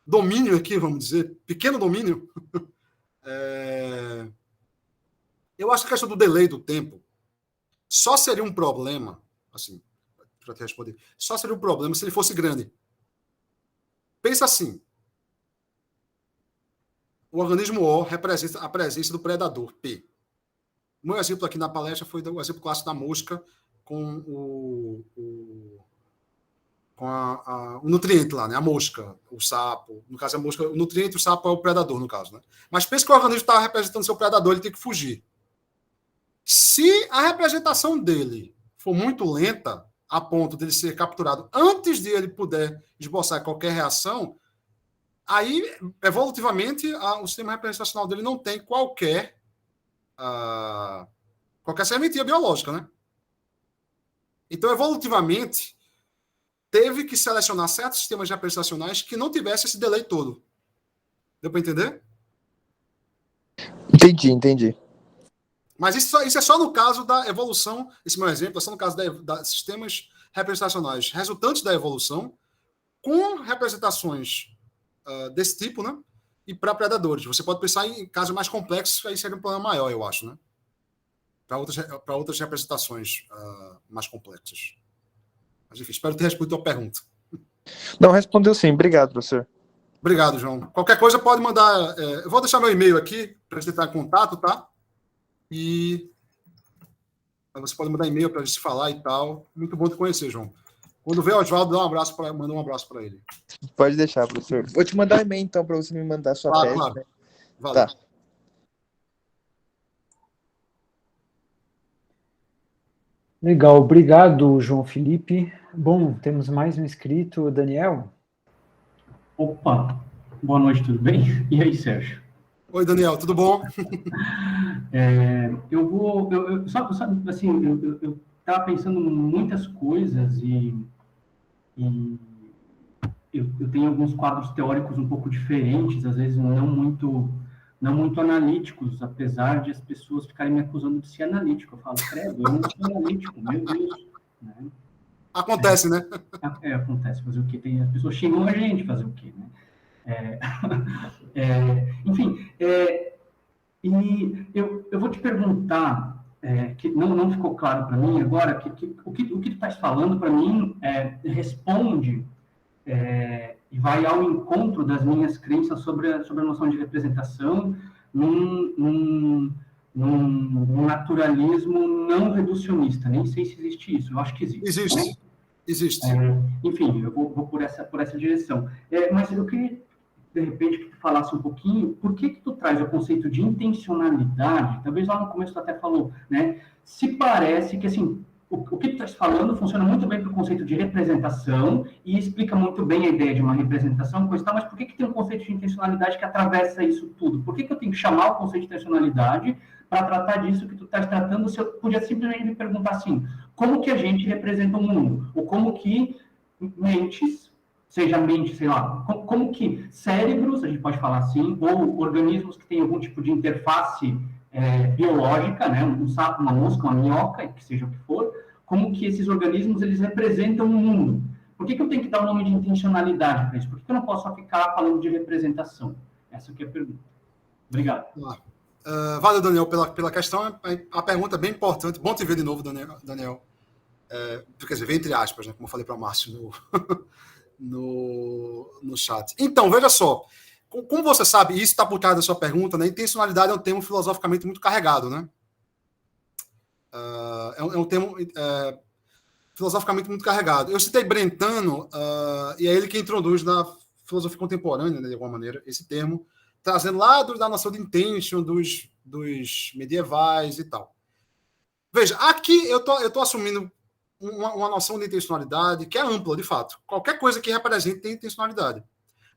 domínio aqui, vamos dizer, pequeno domínio, eu acho que a questão do delay do tempo só seria um problema, assim, para te responder, só seria um problema se ele fosse grande. Pensa assim, o organismo O representa a presença do predador, P. O meu exemplo aqui na palestra foi o exemplo clássico da mosca com o nutriente lá, né? A mosca, o sapo. No caso, a mosca, o nutriente, o sapo é o predador, no caso, né? Mas pensa que o organismo está representando seu predador, ele tem que fugir. Se a representação dele for muito lenta, a ponto de ele ser capturado antes de ele poder esboçar qualquer reação, aí, evolutivamente, o sistema representacional dele não tem qualquer serventia biológica, né? Então, evolutivamente, teve que selecionar certos sistemas representacionais que não tivessem esse delay todo. Deu para entender?
Entendi.
Mas isso é só no caso da evolução, esse meu exemplo é só no caso da sistemas representacionais resultantes da evolução, com representações desse tipo, né? E para predadores. Você pode pensar em casos mais complexos, aí seria um problema maior, eu acho, né? Para outras representações mais complexas. Mas, enfim, espero ter respondido a tua pergunta.
Não, respondeu sim. Obrigado, professor.
Obrigado, João. Qualquer coisa pode mandar... eu vou deixar meu e-mail aqui para você entrar em contato, tá? E você pode mandar e-mail para a gente falar e tal. Muito bom te conhecer, João. Quando vê o Oswaldo, manda um abraço para ele.
Pode deixar, professor. Vou te mandar um e-mail, então, para você me mandar a sua tese.
Claro.
Né?
Valeu.
Tá.
Legal, obrigado, João Felipe. Bom, temos mais um inscrito, Daniel.
Opa, boa noite, tudo bem? E aí, Sérgio?
Oi, Daniel, tudo bom?
Eu estava pensando em muitas coisas e eu tenho alguns quadros teóricos um pouco diferentes, às vezes não muito analíticos, apesar de as pessoas ficarem me acusando de ser analítico. Eu falo, credo, eu não sou analítico, meu Deus. Né?
Acontece, né?
Acontece, fazer o quê? As pessoas xingam a gente, fazer o quê, né? Enfim, e eu vou te perguntar, que não ficou claro para mim agora, que o que tu estás falando para mim responde e vai ao encontro das minhas crenças sobre a noção de representação num naturalismo não reducionista. Nem sei se existe isso, eu acho que existe.
Existe.
Enfim, eu vou por essa direção. Mas eu queria, de repente, que tu falasse um pouquinho, por que tu traz o conceito de intencionalidade? Talvez lá no começo tu até falou, né? Se parece que, assim, o que tu estás falando funciona muito bem para o conceito de representação e explica muito bem a ideia de uma representação, coisa e tal, mas por que tem um conceito de intencionalidade que atravessa isso tudo? Por que eu tenho que chamar o conceito de intencionalidade para tratar disso que tu estás tratando? Se eu podia simplesmente me perguntar assim, como que a gente representa o mundo? Ou como que mentes, seja mente, sei lá, como que cérebros, a gente pode falar assim, ou organismos que têm algum tipo de interface biológica, né, um sapo, uma mosca, uma minhoca, que seja o que for, como que esses organismos eles representam o mundo. Por que eu tenho que dar o nome de intencionalidade para isso? Por que eu não posso só ficar falando de representação? Essa aqui é a pergunta. Obrigado.
Valeu, Daniel, pela questão. A pergunta é bem importante. Bom te ver de novo, Daniel. Quer dizer, entre aspas, né, como eu falei para o Márcio no chat. Então, veja só. Como você sabe, isso está por trás da sua pergunta, né? Intencionalidade é um termo filosoficamente muito carregado, né? É um termo filosoficamente muito carregado. Eu citei Brentano, e é ele que introduz na filosofia contemporânea, né, de alguma maneira, esse termo, trazendo lá da noção de intention, dos medievais e tal. Veja, aqui eu tô assumindo uma noção de intencionalidade que é ampla, de fato. Qualquer coisa que represente tem intencionalidade.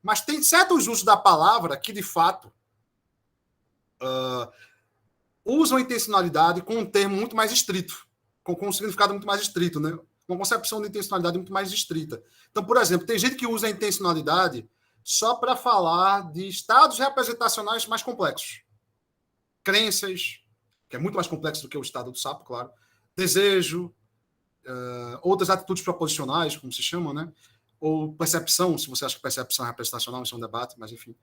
Mas tem certos usos da palavra que, de fato, usam a intencionalidade com um termo muito mais estrito, com um significado muito mais estrito, né? Uma concepção de intencionalidade muito mais estrita. Então, por exemplo, tem gente que usa a intencionalidade só para falar de estados representacionais mais complexos. Crenças, que é muito mais complexo do que o estado do sapo, claro. Desejo, outras atitudes proposicionais, como se chama, né? Ou percepção, se você acha que percepção é representacional, isso é um debate, mas enfim.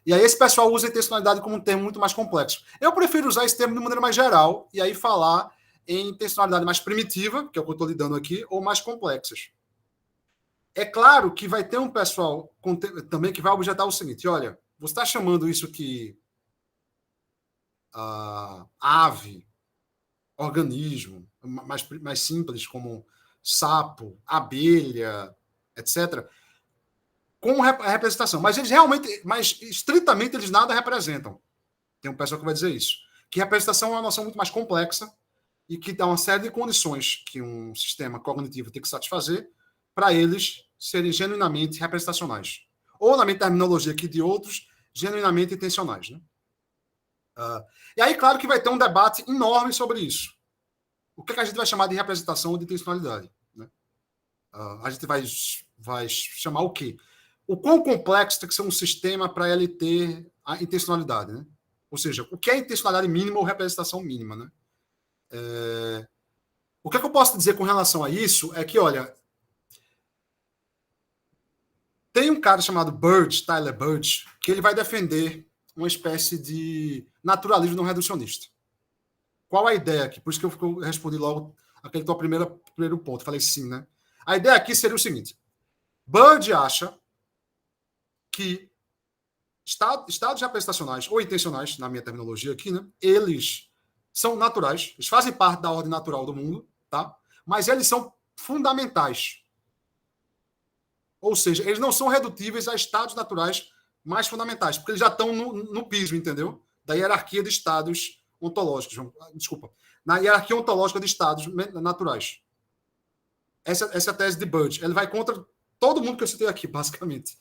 E aí esse pessoal usa a intencionalidade como um termo muito mais complexo. Eu prefiro usar esse termo de maneira mais geral e aí falar em intencionalidade mais primitiva, que é o que eu estou lidando aqui, ou mais complexas. É claro que vai ter um pessoal também que vai objetar o seguinte, olha, você está chamando isso que ave, organismo, mais simples, como sapo, abelha, etc., com a representação. Mas eles realmente, mas estritamente, eles nada representam. Tem um pessoal que vai dizer isso. Que representação é uma noção muito mais complexa e que dá uma série de condições que um sistema cognitivo tem que satisfazer para eles serem genuinamente representacionais. Ou, na minha terminologia aqui de outros, genuinamente intencionais. Né? E aí, claro que vai ter um debate enorme sobre isso. O que a gente vai chamar de representação ou de intencionalidade? Né? A gente vai chamar o quê? O quão complexo tem que ser um sistema para ele ter a intencionalidade, né? Ou seja, o que é intencionalidade mínima ou representação mínima, né? O que eu posso dizer com relação a isso é que, olha, tem um cara chamado Tyler Bird, que ele vai defender uma espécie de naturalismo não reducionista. Qual a ideia aqui? Por isso que eu respondi logo aquele teu primeiro ponto. Falei sim, né? A ideia aqui seria o seguinte. Bird acha que estados representacionais ou intencionais, na minha terminologia aqui, né? Eles são naturais, eles fazem parte da ordem natural do mundo, tá? Mas eles são fundamentais. Ou seja, eles não são redutíveis a estados naturais mais fundamentais, porque eles já estão no piso, entendeu? Da hierarquia de estados ontológicos. Desculpa. Na hierarquia ontológica de estados naturais. Essa é a tese de Bird. Ele vai contra todo mundo que eu citei aqui, basicamente,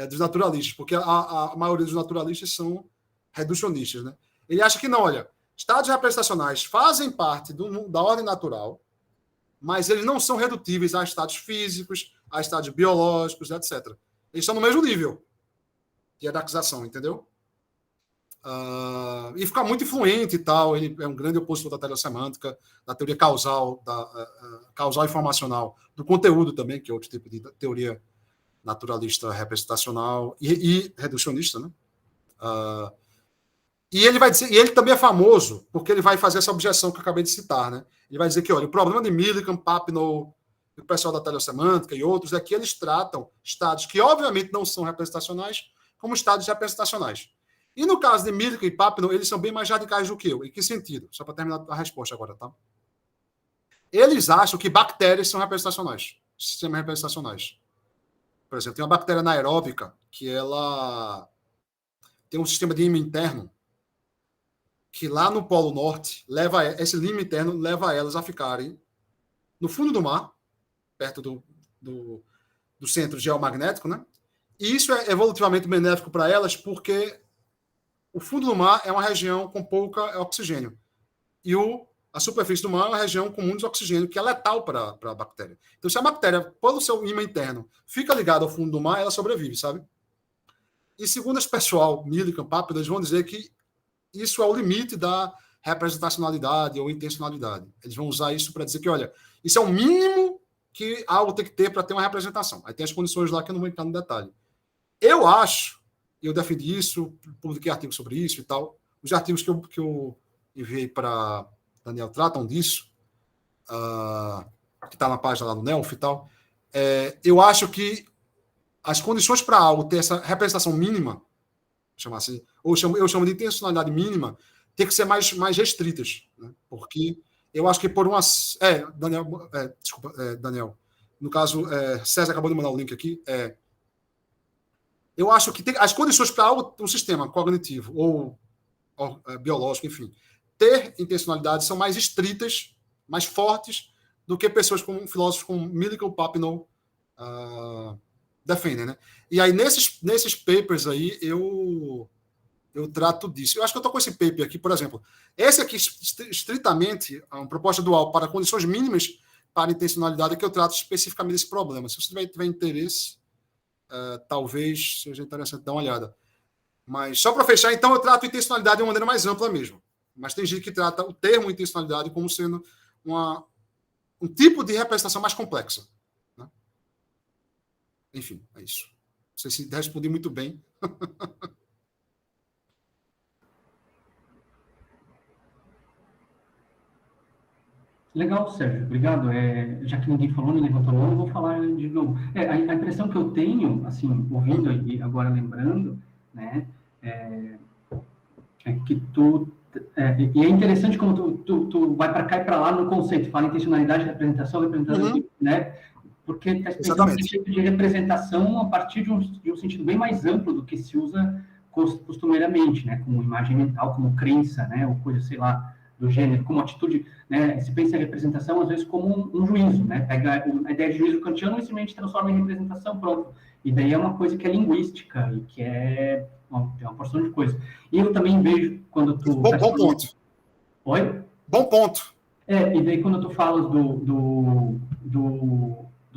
dos naturalistas, porque a maioria dos naturalistas são reducionistas. Né? Ele acha que não, olha, estados representacionais fazem parte da ordem natural, mas eles não são redutíveis a estados físicos, a estados biológicos, etc. Eles estão no mesmo nível de hierarquização, entendeu? E fica muito influente e tal. Ele é um grande opositor da telesemântica, da teoria causal, causal informacional, do conteúdo também, que é outro tipo de teoria naturalista representacional e reducionista, né? E ele vai dizer, e ele também é famoso porque ele vai fazer essa objeção que eu acabei de citar, né? Ele vai dizer que, olha, o problema de Millikan, Papineau, o pessoal da telesemântica e outros é que eles tratam estados que obviamente não são representacionais como estados representacionais. E no caso de Millikan e Papineau, eles são bem mais radicais do que eu. Em que sentido? Só para terminar a resposta agora, tá? Eles acham que bactérias são representacionais, sistemas representacionais. Por exemplo, tem uma bactéria anaeróbica que ela tem um sistema de ímã interno que lá no Polo Norte, esse lima interno leva elas a ficarem no fundo do mar, perto do centro geomagnético, né? E isso é evolutivamente benéfico para elas, porque o fundo do mar é uma região com pouca oxigênio. E a superfície do mar é uma região com muito oxigênio, que é letal para a bactéria. Então, se a bactéria, pelo seu ímã interno, fica ligada ao fundo do mar, ela sobrevive, sabe? E segundo esse pessoal, Millikan, Papert, eles vão dizer que isso é o limite da representacionalidade ou intencionalidade. Eles vão usar isso para dizer que, olha, isso é o mínimo que algo tem que ter para ter uma representação. Aí tem as condições lá que eu não vou entrar no detalhe. Eu acho, e eu defendi isso, publiquei artigos sobre isso e tal, os artigos que eu enviei para Daniel tratam disso, que está na página lá do NELF e tal. Eu acho que as condições para algo ter essa representação mínima, chamar assim, ou eu chamo de intencionalidade mínima, tem que ser mais restritas, né? Porque eu acho que por umas... Daniel. No caso, César acabou de mandar o link aqui. Eu acho que as condições para algo, um sistema cognitivo ou biológico, enfim, ter intencionalidade são mais estritas, mais fortes do que pessoas como filósofos como Millikan, Papineau defendem, né? E aí, nesses papers aí, eu trato disso. Eu acho que eu estou com esse paper aqui, por exemplo. Esse aqui, estritamente, uma proposta dual para condições mínimas para intencionalidade, que eu trato especificamente desse problema. Se você tiver interesse, talvez seja interessante dar uma olhada. Mas, só para fechar, então, eu trato intencionalidade de uma maneira mais ampla mesmo. Mas tem gente que trata o termo intencionalidade como sendo um tipo de representação mais complexa, né? Enfim, é isso. Não sei se respondi muito bem.
Legal, Sérgio, obrigado. Já que ninguém falou, nem levantou a mão, eu vou falar de novo. A impressão que eu tenho, assim, ouvindo e agora lembrando, né, é que e é interessante como tu vai para cá e para lá no conceito, fala intencionalidade, representação, né, porque está explicando um conceito de representação a partir de um sentido bem mais amplo do que se usa costumeiramente, né, como imagem mental, como crença, né, ou coisa, sei lá, do gênero, como atitude, né, se pensa em representação, às vezes, como um juízo, né, pega a ideia de juízo kantiano e simplesmente transforma em representação, pronto. E daí é uma coisa que é linguística e que é uma porção de coisa. E eu também vejo, quando tu...
Bom ponto.
Oi?
Bom ponto.
E daí quando tu falas do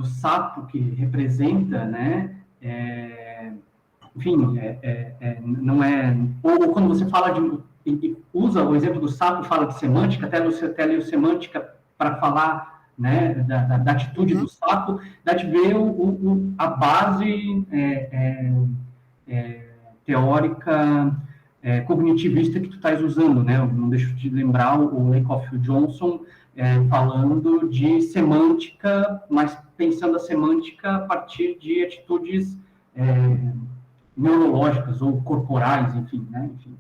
sapo que representa, né, enfim, não é... Ou quando você fala e usa o exemplo do sapo, fala de semântica, até leu semântica para falar, né, da atitude do sapo, dá de ver a base teórica cognitivista que tu estás usando, né? Eu não deixo de lembrar o Lakoff e o Johnson falando de semântica, mas pensando a semântica a partir de atitudes neurológicas ou corporais, enfim, né? Enfim.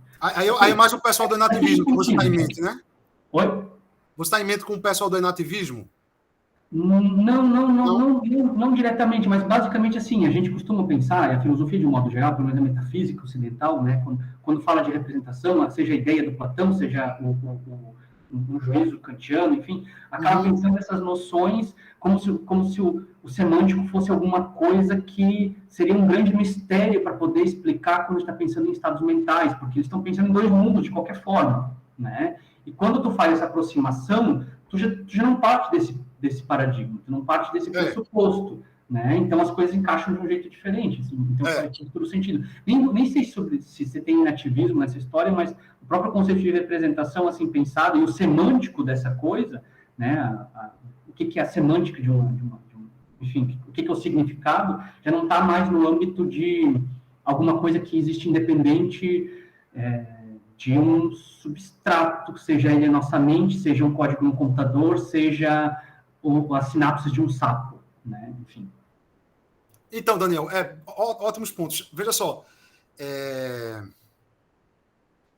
Aí mais o pessoal do enativismo, que você está em mente, né?
Oi?
Você está em mente com o pessoal do enativismo?
Não diretamente, mas basicamente assim, a gente costuma pensar, a filosofia de um modo geral, pelo menos a metafísica ocidental, né, quando fala de representação, seja a ideia do Platão, seja um juízo kantiano, enfim, acaba pensando nessas noções como se o semântico fosse alguma coisa que seria um grande mistério para poder explicar quando está pensando em estados mentais, porque eles estão pensando em dois mundos de qualquer forma, né? E quando tu faz essa aproximação, tu já não parte desse paradigma, tu não parte desse pressuposto, né? Então as coisas encaixam de um jeito diferente, assim, então faz todo sentido. Nem sei se você tem nativismo nessa história, mas o próprio conceito de representação assim pensado e o semântico dessa coisa, né? O que é a semântica enfim, o que é o significado, já não está mais no âmbito de alguma coisa que existe independente de um substrato, seja ele a nossa mente, seja um código no computador, seja as sinapses de um sapo, né? Enfim.
Então, Daniel, ótimos pontos. Veja só,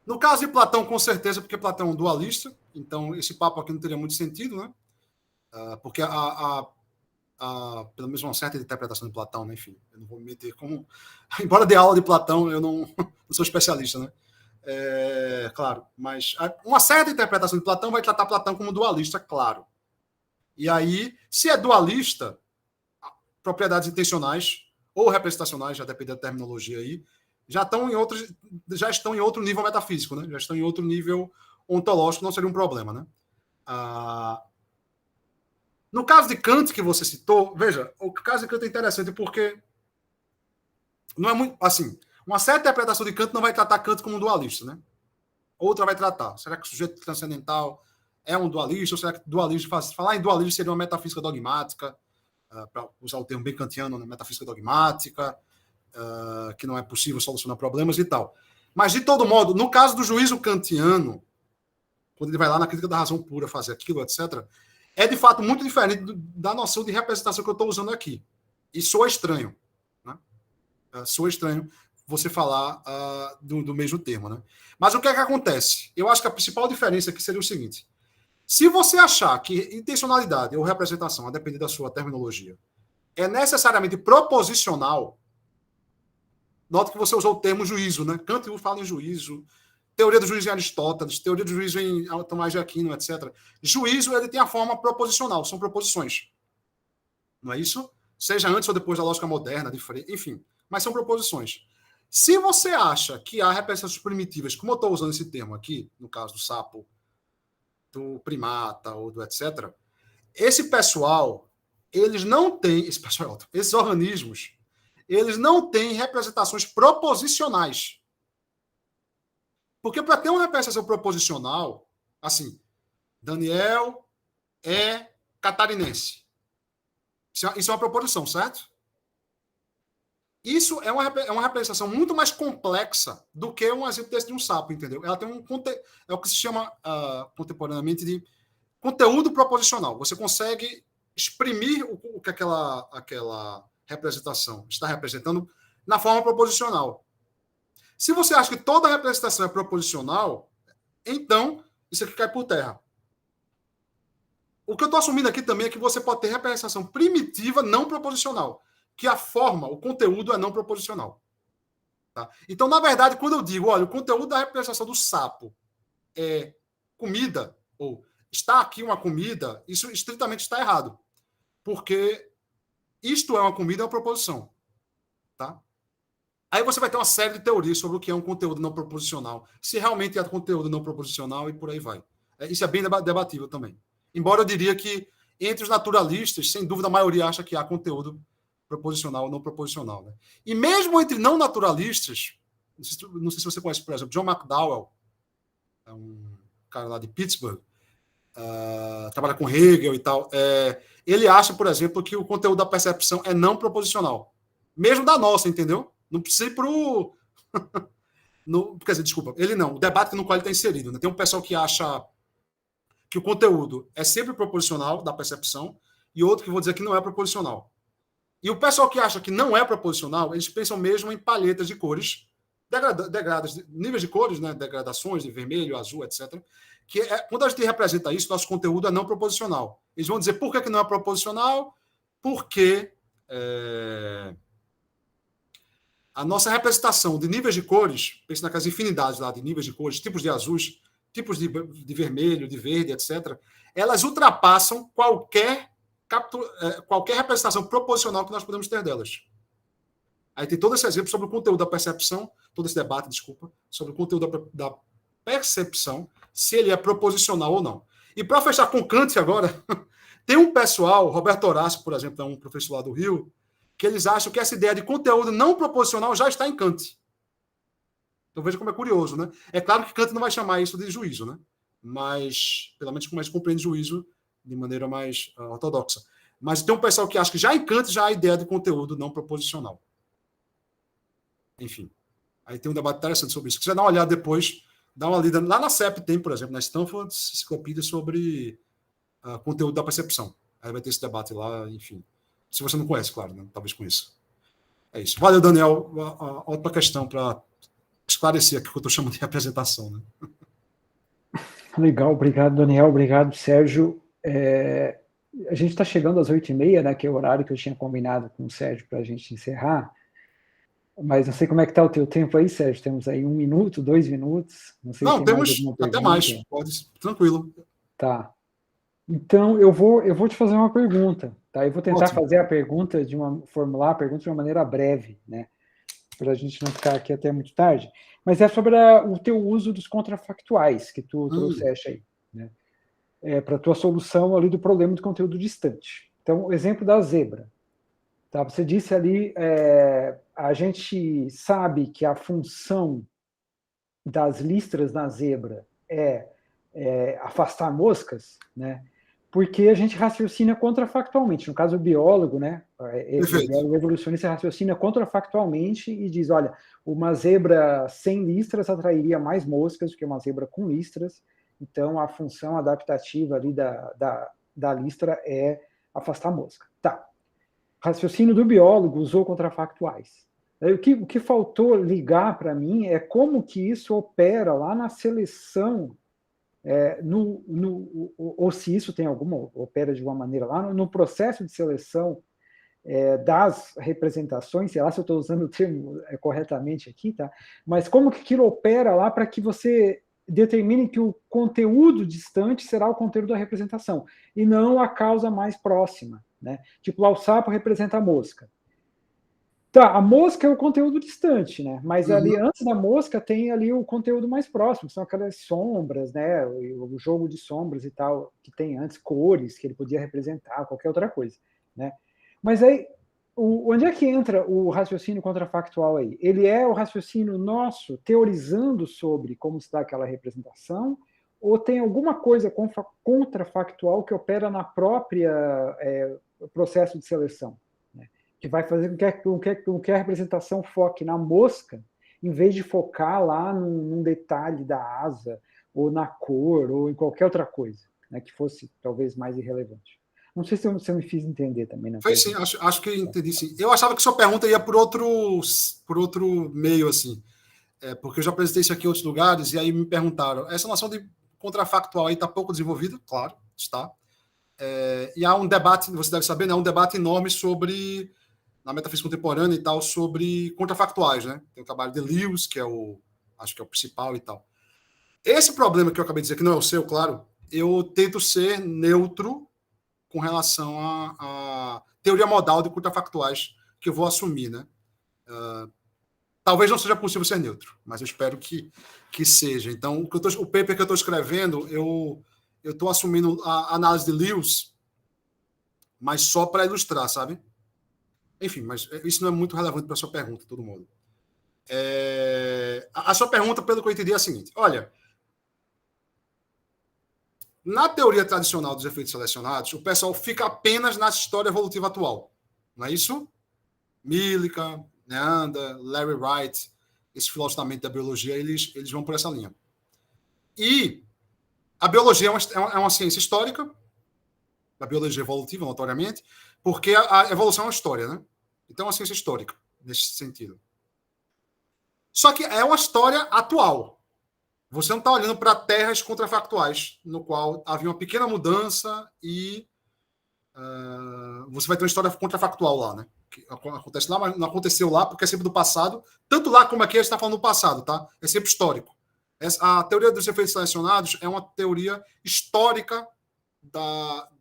no caso de Platão, com certeza, porque Platão é um dualista, então esse papo aqui não teria muito sentido, né? Porque pelo menos uma certa interpretação de Platão, né? Enfim, eu não vou me meter como... Embora dê aula de Platão, eu não sou especialista, né? Claro, mas uma certa interpretação de Platão vai tratar Platão como dualista, claro. E aí, se é dualista, propriedades intencionais ou representacionais, já depende da terminologia aí, já estão em outro nível metafísico, né? Já estão em outro nível ontológico, não seria um problema, né? No caso de Kant, que você citou, veja, o caso de Kant é interessante porque não é muito, assim, uma certa interpretação de Kant não vai tratar Kant como um dualista, né? Outra vai tratar. Será que o sujeito transcendental é um dualista? Ou será que dualismo, falar em dualismo seria uma metafísica dogmática, para usar o termo bem kantiano, né? Metafísica dogmática, que não é possível solucionar problemas e tal. Mas, de todo modo, no caso do juízo kantiano, quando ele vai lá na crítica da razão pura fazer aquilo, etc., é de fato muito diferente da noção de representação que eu estou usando aqui. E soa estranho. Né? Soa estranho você falar do mesmo termo. Né? Mas o que é que acontece? Eu acho que a principal diferença aqui seria o seguinte. Se você achar que intencionalidade ou representação, a depender da sua terminologia, é necessariamente proposicional, note que você usou o termo juízo, né? Kant fala em juízo, teoria do juízo em Aristóteles, teoria do juízo em Tomás de Aquino, etc. Juízo, ele tem a forma proposicional, são proposições. Não é isso? Seja antes ou depois da lógica moderna, enfim, mas são proposições. Se você acha que há representações primitivas, como eu estou usando esse termo aqui, no caso do sapo, do primata ou do etc., esse pessoal, eles não têm, esses organismos, eles não têm representações proposicionais. Porque para ter uma representação proposicional, assim, Daniel é catarinense. Isso é uma proposição, certo? Isso é uma representação muito mais complexa do que um exemplo desse de um sapo, entendeu? Ela tem é o que se chama contemporaneamente de conteúdo proposicional. Você consegue exprimir o que aquela representação está representando na forma proposicional. Se você acha que toda representação é proposicional, então isso aqui cai por terra. O que eu estou assumindo aqui também é que você pode ter representação primitiva não proposicional, que a forma, o conteúdo é não proposicional. Tá? Então, na verdade, quando eu digo, olha, o conteúdo da representação do sapo é comida, ou está aqui uma comida, isso estritamente está errado. Porque isto é uma comida, é uma proposição. Tá? Aí você vai ter uma série de teorias sobre o que é um conteúdo não proposicional, se realmente é conteúdo não proposicional e por aí vai. Isso é bem debatível também. Embora eu diria que, entre os naturalistas, sem dúvida, a maioria acha que há conteúdo proposicional ou não proposicional. Né? E mesmo entre não naturalistas, não sei se você conhece, por exemplo, John McDowell, é um cara lá de Pittsburgh, trabalha com Hegel e tal, ele acha, por exemplo, que o conteúdo da percepção é não proposicional. Mesmo da nossa, entendeu? Não precisa ir pro... Quer dizer, desculpa, ele não. O debate no qual ele está inserido. Né? Tem um pessoal que acha que o conteúdo é sempre proposicional da percepção e outro que vou dizer que não é proposicional. E o pessoal que acha que não é proposicional, eles pensam mesmo em palhetas de cores, níveis de cores, né? Degradações de vermelho, azul, etc. Que quando a gente representa isso, nosso conteúdo é não proposicional. Eles vão dizer por que não é proposicional, porque a nossa representação de níveis de cores, pense naquelas infinidades lá de níveis de cores, tipos de azuis, tipos de vermelho, de verde, etc., elas ultrapassam qualquer representação proposicional que nós podemos ter delas. Aí tem todo esse exemplo sobre o conteúdo da percepção, todo esse debate, sobre o conteúdo da percepção, se ele é proposicional ou não. E para fechar com Kant agora, tem um pessoal, Roberto Horácio, por exemplo, é um professor lá do Rio, que eles acham que essa ideia de conteúdo não proposicional já está em Kant. Então veja como é curioso, né? É claro que Kant não vai chamar isso de juízo, né? Mas, pelo menos como a gente compreende juízo de maneira mais ortodoxa. Mas tem um pessoal que acha que já em Kant já há a ideia de conteúdo não proposicional. Enfim. Aí tem um debate interessante sobre isso. Se você dar uma olhada depois, dá uma lida. Lá na CEP tem, por exemplo, na Stanford, enciclopédia sobre conteúdo da percepção. Aí vai ter esse debate lá, enfim. Se você não conhece, claro, né? Talvez conheça. É isso. Valeu, Daniel. Outra questão para esclarecer aqui o que eu estou chamando de representação. Né?
Legal, obrigado, Daniel. Obrigado, Sérgio. A gente está chegando às 8h30, né, que é o horário que eu tinha combinado com o Sérgio para a gente encerrar. Mas não sei como é que está o teu tempo aí, Sérgio. Temos aí 1 minuto, 2 minutos. Não sei se
Não,
tem mais
temos
alguma
até
pergunta.
mais. Pode, tranquilo.
Tá. Então, eu vou te fazer uma pergunta. Tá? Eu vou tentar
Ótimo.
fazer a pergunta formular a pergunta de uma maneira breve, né? Para a gente não ficar aqui até muito tarde. Mas é sobre o teu uso dos contrafactuais que tu trouxeste aí, né? Para a tua solução ali do problema do conteúdo distante. Então, o exemplo da zebra. Tá? Você disse ali, a gente sabe que a função das listras na zebra é afastar moscas, né? Porque a gente raciocina contrafactualmente. No caso, o biólogo, né? O biólogo evolucionista raciocina contrafactualmente e diz, olha, uma zebra sem listras atrairia mais moscas do que uma zebra com listras, então a função adaptativa ali da listra é afastar a mosca. Tá. Raciocínio do biólogo usou contrafactuais. O que faltou ligar para mim é como que isso opera lá na seleção, ou se isso tem alguma, opera de uma maneira lá no processo de seleção das representações, sei lá se eu estou usando o termo corretamente aqui, tá? Mas como que aquilo opera lá para que você determine que o conteúdo distante será o conteúdo da representação, e não a causa mais próxima, né? Tipo, lá o sapo representa a mosca. Tá, a mosca é o conteúdo distante, né? Mas ali antes da mosca tem ali o conteúdo mais próximo, são aquelas sombras, né? O jogo de sombras e tal, que tem antes, cores que ele podia representar, qualquer outra coisa, né? Mas aí, onde é que entra o raciocínio contrafactual aí? Ele é o raciocínio nosso teorizando sobre como se dá aquela representação, ou tem alguma coisa contrafactual que opera na própria processo de seleção? Que vai fazer com que a representação foque na mosca, em vez de focar lá num detalhe da asa, ou na cor, ou em qualquer outra coisa, né, que fosse talvez mais irrelevante. Não sei se eu me fiz entender também. Não
Foi sim, acho que entendi sim. Eu achava que sua pergunta ia por outro meio, assim. Porque eu já apresentei isso aqui em outros lugares, e aí me perguntaram, essa noção de contrafactual aí está pouco desenvolvida? Claro, está. E há um debate, você deve saber, né, um debate enorme sobre, na metafísica contemporânea e tal, sobre contrafactuais, né? Tem o trabalho de Lewis, que acho que é o principal e tal. Esse problema que eu acabei de dizer, que não é o seu, claro, eu tento ser neutro com relação à teoria modal de contrafactuais que eu vou assumir, né? Talvez não seja possível ser neutro, mas eu espero que seja. Então, o paper que eu estou escrevendo, eu estou assumindo a análise de Lewis, mas só para ilustrar, sabe? Enfim, mas isso não é muito relevante para a sua pergunta, todo mundo. A sua pergunta, pelo que eu entendi, é a seguinte: olha, na teoria tradicional dos efeitos selecionados, o pessoal fica apenas na história evolutiva atual, não é isso? Millikan, Neander, Larry Wright, esse filósofo da biologia, eles vão por essa linha. E a biologia é uma ciência histórica, a biologia evolutiva, notoriamente, porque a evolução é uma história, né? Então é uma ciência histórica, nesse sentido. Só que é uma história atual. Você não está olhando para terras contrafactuais, no qual havia uma pequena mudança e você vai ter uma história contrafactual lá, né? Que acontece lá, mas não aconteceu lá porque é sempre do passado. Tanto lá como aqui a gente está falando do passado, tá? É sempre histórico. A teoria dos efeitos selecionados é uma teoria histórica da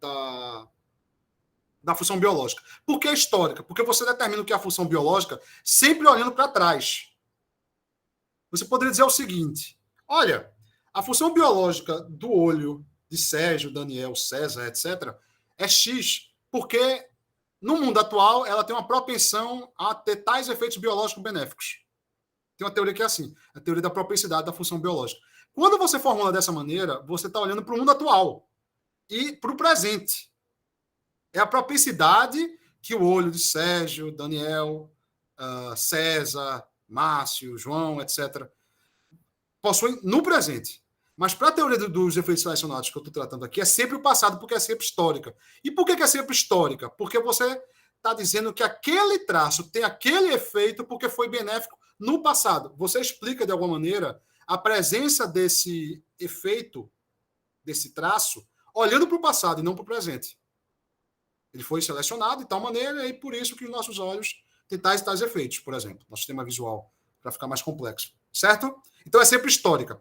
função biológica. Por que histórica? Porque você determina o que é a função biológica sempre olhando para trás. Você poderia dizer o seguinte: olha, a função biológica do olho de Sérgio, Daniel, César, etc., é X, porque no mundo atual ela tem uma propensão a ter tais efeitos biológicos benéficos. Tem uma teoria que é assim, a teoria da propensidade da função biológica. Quando você formula dessa maneira, você está olhando para o mundo atual e para o presente. É a propensidade que o olho de Sérgio, Daniel, César, Márcio, João, etc., possuem no presente. Mas para a teoria dos efeitos selecionados que eu estou tratando aqui, é sempre o passado, porque é sempre histórica. E por que é sempre histórica? Porque você está dizendo que aquele traço tem aquele efeito porque foi benéfico no passado. Você explica, de alguma maneira, a presença desse efeito, desse traço, olhando para o passado e não para o presente. Ele foi selecionado de tal maneira e por isso que os nossos olhos tem tais e tais efeitos, por exemplo, no sistema visual, para ficar mais complexo. Certo? Então é sempre histórica.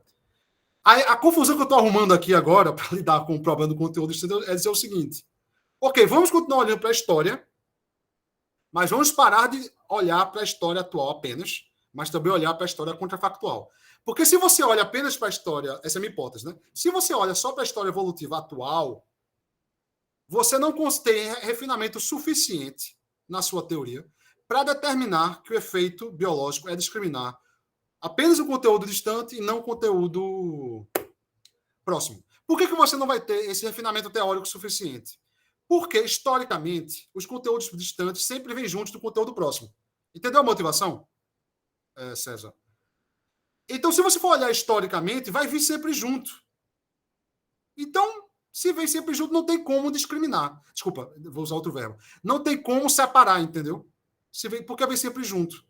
A confusão que eu estou arrumando aqui agora, para lidar com o problema do conteúdo, é dizer o seguinte: ok, vamos continuar olhando para a história, mas vamos parar de olhar para a história atual apenas, mas também olhar para a história contrafactual. Porque se você olha apenas para a história, essa é a minha hipótese, né? Se você olha só para a história evolutiva atual, você não tem refinamento suficiente na sua teoria para determinar que o efeito biológico é discriminar apenas o conteúdo distante e não o conteúdo próximo. Por que você não vai ter esse refinamento teórico suficiente? Porque, historicamente, os conteúdos distantes sempre vêm juntos do conteúdo próximo. Entendeu a motivação, César? Então, se você for olhar historicamente, vai vir sempre junto. Então, se vem sempre junto, não tem como discriminar. Desculpa, vou usar outro verbo. Não tem como separar, entendeu? Porque vem sempre junto.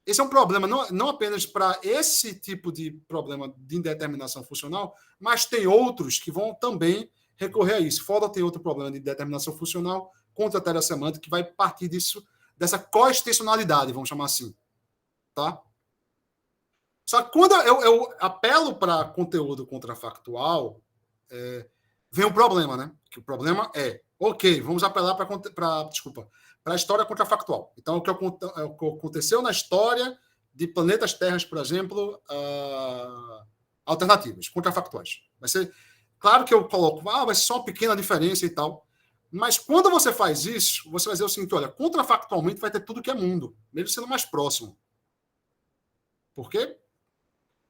Esse é um problema não apenas para esse tipo de problema de indeterminação funcional, mas tem outros que vão também recorrer a isso. Fora tem outro problema de determinação funcional contra a teoria semântica que vai partir dessa coextensionalidade, vamos chamar assim. Tá? Só que quando eu apelo para conteúdo contrafactual, vem um problema, né? Que o problema é, ok, vamos apelar para a história contrafactual. Então, o que aconteceu na história de planetas terras, por exemplo, alternativas, contrafactuais. Vai ser, claro que eu coloco, vai ser só uma pequena diferença e tal, mas quando você faz isso, você vai dizer o seguinte, olha, contrafactualmente vai ter tudo que é mundo, mesmo sendo mais próximo. Por quê?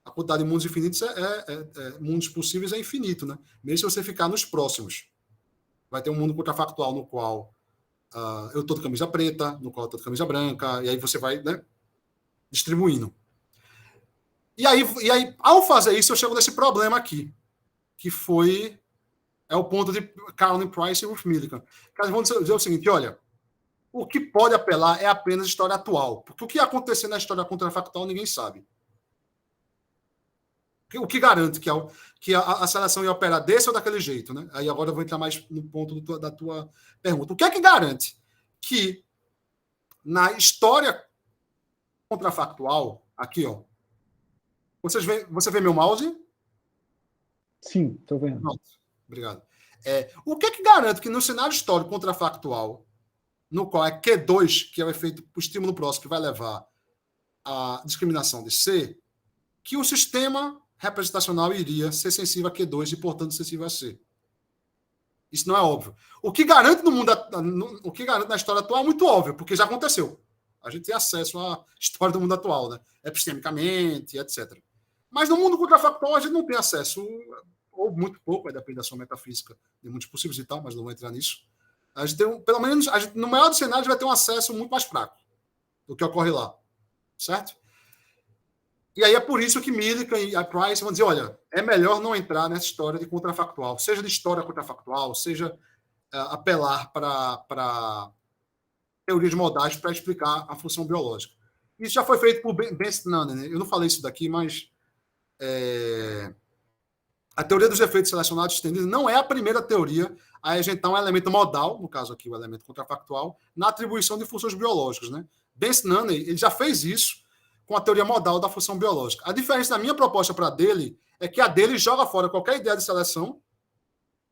A quantidade de mundos infinitos mundos possíveis é infinito, né? Mesmo se você ficar nos próximos. Vai ter um mundo contrafactual no qual eu estou de camisa preta, no qual eu estou de camisa branca, e aí você vai, né, distribuindo. E aí, ao fazer isso, eu chego nesse problema aqui, que é o ponto de Carolyn Price e Ruth Millikan. Eles vão dizer o seguinte, olha, o que pode apelar é apenas a história atual, porque o que ia acontecer na história contrafactual ninguém sabe. O que garante que a seleção ia operar desse ou daquele jeito, né? Aí agora eu vou entrar mais no ponto da tua pergunta. O que é que garante que na história contrafactual, aqui, ó, você vê meu mouse?
Sim, estou vendo.
Pronto, obrigado. O que é que garante que no cenário histórico contrafactual, no qual é Q2, que é o efeito o estímulo próximo que vai levar à discriminação de C, que o sistema representacional iria ser sensível a Q2 e, portanto, sensível a C. Isso não é óbvio. O que garante o que garante na história atual é muito óbvio, porque já aconteceu. A gente tem acesso à história do mundo atual, né? Epistemicamente, etc. Mas no mundo contrafactual a gente não tem acesso, ou muito pouco, vai depender da sua metafísica, de muitos possíveis e tal, mas não vou entrar nisso. A gente tem, pelo menos, no maior dos cenários, vai ter um acesso muito mais fraco do que ocorre lá. Certo? E aí é por isso que Millikan e a Price vão dizer, olha, é melhor não entrar nessa história de contrafactual, seja de história contrafactual, seja apelar para teorias modais para explicar a função biológica. Isso já foi feito por Ben Snane, né? Eu não falei isso daqui, mas a teoria dos efeitos selecionados estendidos não é a primeira teoria a injetar um elemento modal, no caso aqui o elemento contrafactual, na atribuição de funções biológicas, né? Ben Snane, ele já fez isso com a teoria modal da função biológica. A diferença da minha proposta para a dele é que a dele joga fora qualquer ideia de seleção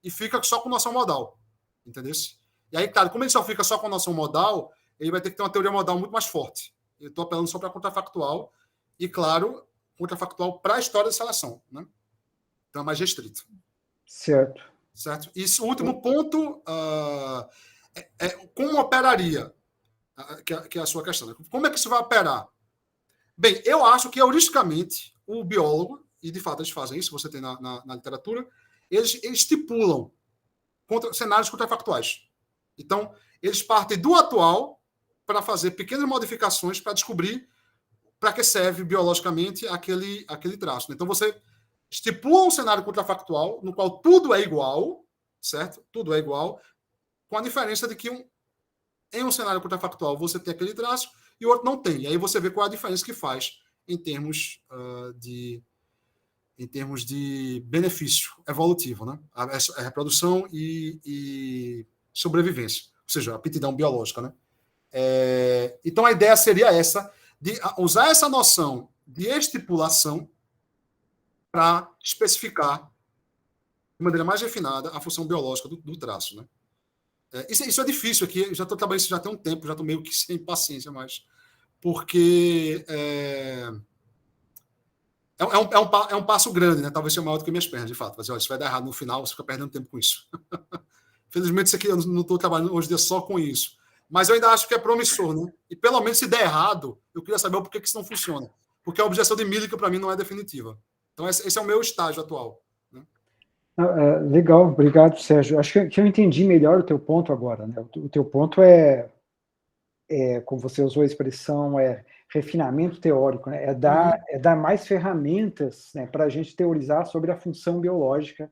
e fica só com noção modal. Entendeu? E aí, claro, como ele só fica só com noção modal, ele vai ter que ter uma teoria modal muito mais forte. Eu estou apelando só para contrafactual e, claro, contrafactual para a história de seleção. Né? Então é mais restrito.
Certo.
E o último ponto como operaria, que é a sua questão. Né? Como é que isso vai operar? Bem, eu acho que, heuristicamente, o biólogo, e de fato eles fazem isso, você tem na literatura, eles estipulam cenários contrafactuais. Então, eles partem do atual para fazer pequenas modificações para descobrir para que serve biologicamente aquele traço. Então, você estipula um cenário contrafactual no qual tudo é igual, certo? Tudo é igual, com a diferença de que em um cenário contrafactual você tem aquele traço e o outro não tem. E aí você vê qual é a diferença que faz em termos de benefício evolutivo, né? A reprodução e sobrevivência, ou seja, a aptidão biológica, né? Então, a ideia seria essa, de usar essa noção de estipulação para especificar de maneira mais refinada a função biológica do traço, né? Isso é difícil aqui, eu já estou trabalhando isso já tem um tempo, já estou meio que sem paciência mais, porque é um passo grande, né? Talvez seja maior do que minhas pernas, de fato. Mas, olha, isso vai dar errado no final, você fica perdendo tempo com isso. Felizmente, isso aqui eu não estou trabalhando hoje em dia só com isso. Mas eu ainda acho que é promissor, né? E pelo menos se der errado, eu queria saber o porquê que isso não funciona. Porque a objeção de Millikan, para mim, não é definitiva. Então, esse é o meu estágio atual. Né?
Legal, obrigado, Sérgio. Acho que eu entendi melhor o teu ponto agora. Né? O teu ponto como você usou a expressão, refinamento teórico, né? É dar mais ferramentas, né, para a gente teorizar sobre a função biológica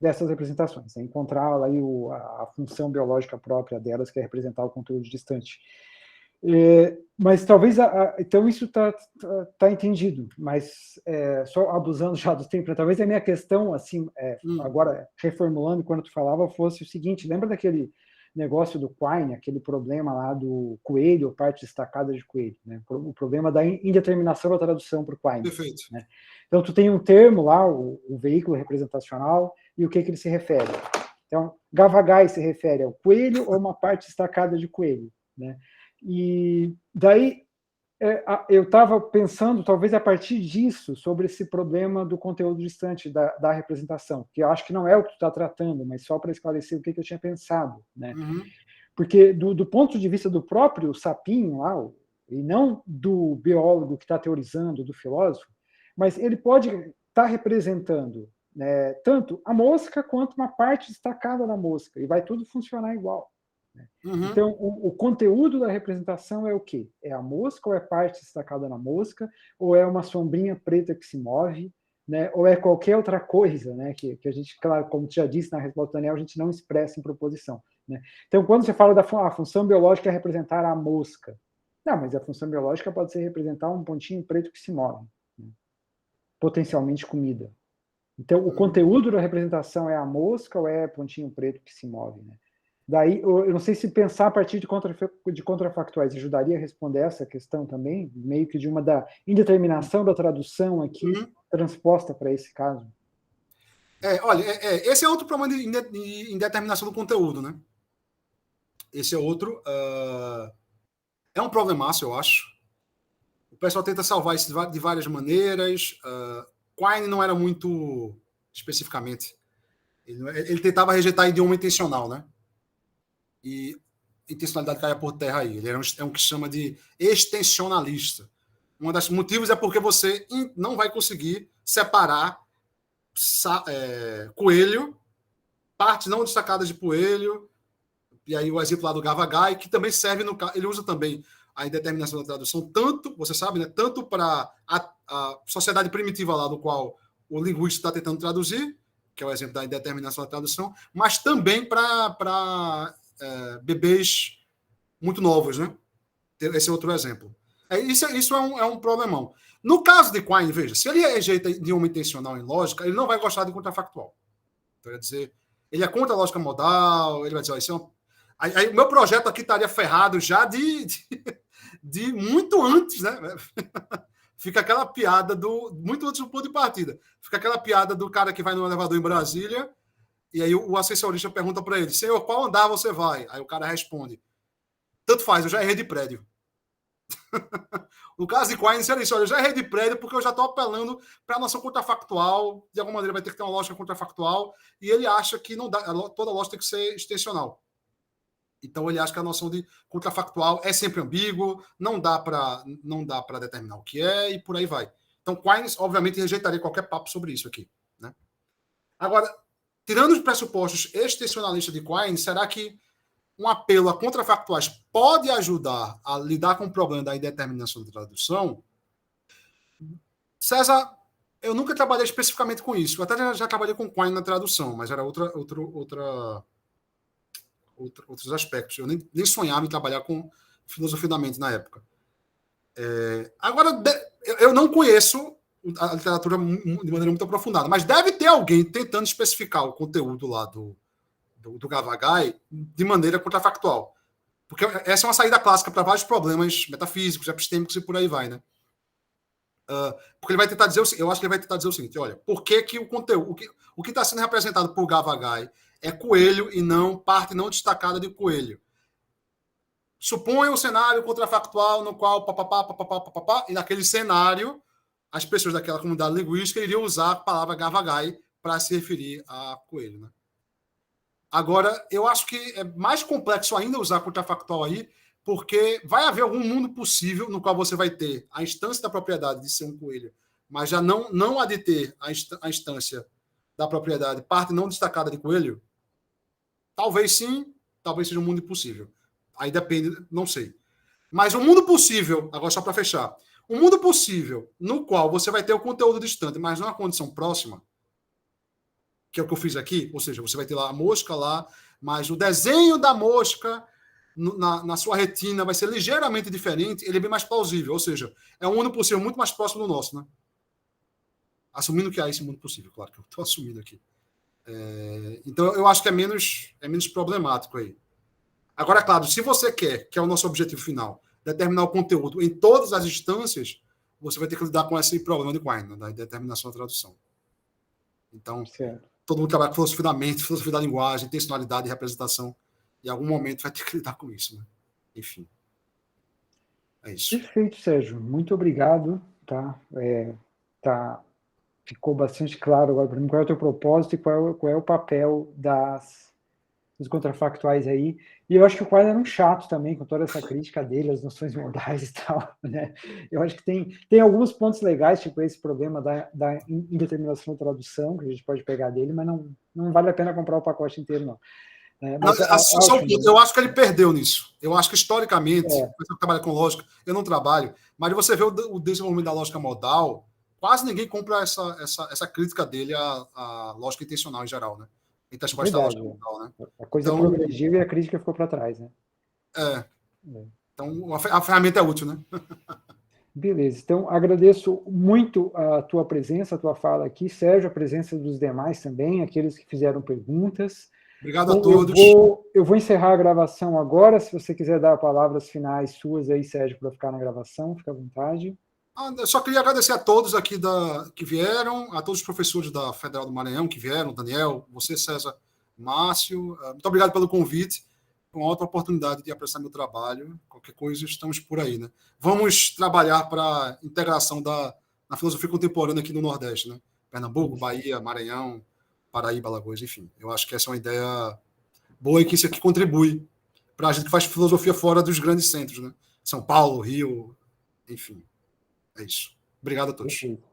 dessas representações, né? Encontrar aí a função biológica própria delas, que é representar o conteúdo distante. Mas talvez, então isso tá entendido, mas só abusando já do tempo, talvez a minha questão, assim, agora reformulando, quando tu falava, fosse o seguinte: lembra daquele negócio do Quine, aquele problema lá do coelho, parte destacada de coelho, né? O problema da indeterminação da tradução para o Quine.
Perfeito.
Né? Então, tu tem um termo lá, o veículo representacional, e o que ele se refere? Então, Gavagai se refere ao coelho ou uma parte destacada de coelho, né? E daí eu estava pensando, talvez a partir disso, sobre esse problema do conteúdo distante da representação, que eu acho que não é o que tu está tratando, mas só para esclarecer o que eu tinha pensado, né? Porque do ponto de vista do próprio sapinho lá, e não do biólogo que está teorizando, do filósofo, mas ele pode estar representando, né, tanto a mosca quanto uma parte destacada da mosca, e vai tudo funcionar igual. Então, o conteúdo da representação é o quê? É a mosca, ou é parte destacada na mosca, ou é uma sombrinha preta que se move, né? Ou é qualquer outra coisa, né? Que a gente, claro, como já disse na resposta do Daniel, a gente não expressa em proposição. Né? Então, quando você fala da função biológica é representar a mosca, não, mas a função biológica pode ser representar um pontinho preto que se move, né? Potencialmente comida. Então, o conteúdo da representação é a mosca ou é pontinho preto que se move, né? Daí, eu não sei se pensar a partir de contrafactuais ajudaria a responder essa questão também, meio que de uma da indeterminação da tradução aqui, transposta para esse caso.
Olha, esse é outro problema de indeterminação do conteúdo, né? Esse é outro. É um problemaço, eu acho. O pessoal tenta salvar isso de várias maneiras. Quine não era muito especificamente. Ele tentava rejeitar idioma intencional, né? E intencionalidade caia por terra aí. Ele é um que chama de extensionalista. Um dos motivos é porque você não vai conseguir separar coelho, partes não destacadas de coelho, e aí o exemplo lá do Gavagai, que também serve no caso, ele usa também a indeterminação da tradução, tanto, você sabe, né, tanto para a sociedade primitiva lá do qual o linguista está tentando traduzir, que é o exemplo da indeterminação da tradução, mas também para bebês muito novos, né? Esse é outro exemplo. Isso é um problemão. No caso de Quine, veja, se ele rejeita idioma intencional em lógica, ele não vai gostar de contrafactual. Então, quer dizer, ele é contra a lógica modal, ele vai dizer, isso aí o meu projeto aqui estaria ferrado já de muito antes, né? Fica aquela piada muito antes do ponto de partida. Fica aquela piada do cara que vai no elevador em Brasília, e aí o assessorista pergunta para ele, senhor, qual andar você vai? Aí o cara responde, tanto faz, eu já errei de prédio. No caso de Quine, seria isso, olha, eu já errei de prédio porque eu já estou apelando para a noção contrafactual, de alguma maneira vai ter que ter uma lógica contrafactual, e ele acha que não dá, toda lógica tem que ser extensional. Então ele acha que a noção de contrafactual é sempre ambíguo, não dá para determinar o que é, e por aí vai. Então Quine, obviamente, rejeitaria qualquer papo sobre isso aqui. Né? Agora, tirando os pressupostos extensionalistas de Quine, será que um apelo a contrafactuais pode ajudar a lidar com o problema da indeterminação da tradução? César, eu nunca trabalhei especificamente com isso. Eu até já trabalhei com Quine na tradução, mas era outros aspectos. Eu nem sonhava em trabalhar com filosofia da mente na época. Agora, eu não conheço a literatura de maneira muito aprofundada, mas deve ter alguém tentando especificar o conteúdo lá do Gavagai de maneira contrafactual. Porque essa é uma saída clássica para vários problemas metafísicos, epistemicos e por aí vai, né? Porque ele vai tentar dizer, eu acho que ele vai tentar dizer o seguinte: olha, por que, que o conteúdo, o que está sendo representado por Gavagai é coelho e não parte não destacada de coelho? Suponha um cenário contrafactual no qual e naquele cenário as pessoas daquela comunidade linguística iriam usar a palavra Gavagai para se referir a coelho, né? Agora, eu acho que é mais complexo ainda usar contrafactual aí, porque vai haver algum mundo possível no qual você vai ter a instância da propriedade de ser um coelho, mas já não há de ter a instância da propriedade parte não destacada de coelho? Talvez sim, talvez seja um mundo impossível. Aí depende, não sei. Mas um mundo possível, agora só para fechar, um mundo possível no qual você vai ter o conteúdo distante, mas não a condição próxima, que é o que eu fiz aqui, ou seja, você vai ter lá a mosca lá, mas o desenho da mosca na sua retina vai ser ligeiramente diferente, ele é bem mais plausível, ou seja, é um mundo possível muito mais próximo do nosso, né? Assumindo que há esse mundo possível, claro que eu estou assumindo aqui. Então, eu acho que é menos problemático aí. Agora, claro, se você quer, que é o nosso objetivo final, determinar o conteúdo em todas as instâncias, você vai ter que lidar com esse problema de Quine, né, da determinação da tradução. Então,
certo.
Todo mundo trabalha com filosofia da mente, filosofia da linguagem, intencionalidade e representação. Em algum momento vai ter que lidar com isso, né? Enfim. É isso.
Perfeito, Sérgio. Muito obrigado. Ficou bastante claro agora para mim qual é o teu propósito e qual é o papel dos contrafactuais aí. E eu acho que o Quine era um chato também, com toda essa crítica dele, as noções modais e tal, né? Eu acho que tem alguns pontos legais, tipo esse problema da indeterminação da tradução, que a gente pode pegar dele, mas não vale a pena comprar o pacote inteiro, não.
Eu acho que ele perdeu nisso. Eu acho que, historicamente, você trabalha com lógica, eu não trabalho, mas você vê o desenvolvimento da lógica modal, quase ninguém compra essa crítica dele à lógica intencional em geral, né? Então, a da lógica modal, né?
A coisa progrediu e a crítica ficou para trás, né?
Então, a ferramenta é útil, né?
Beleza. Então, agradeço muito a tua presença, a tua fala aqui, Sérgio, a presença dos demais também, aqueles que fizeram perguntas.
Obrigado a todos.
Eu vou encerrar a gravação agora. Se você quiser dar palavras finais suas aí, Sérgio, para ficar na gravação, fica à vontade.
Eu só queria agradecer a todos aqui que vieram, a todos os professores da Federal do Maranhão que vieram, Daniel, você, César, Márcio. Muito obrigado pelo convite. Foi uma outra oportunidade de apresentar meu trabalho. Qualquer coisa, estamos por aí, né? Vamos trabalhar para a integração na filosofia contemporânea aqui no Nordeste, né? Pernambuco, Bahia, Maranhão, Paraíba, Alagoas, enfim. Eu acho que essa é uma ideia boa e que isso aqui contribui para a gente que faz filosofia fora dos grandes centros, né? São Paulo, Rio, enfim. É isso. Obrigado a todos.
Perfeito.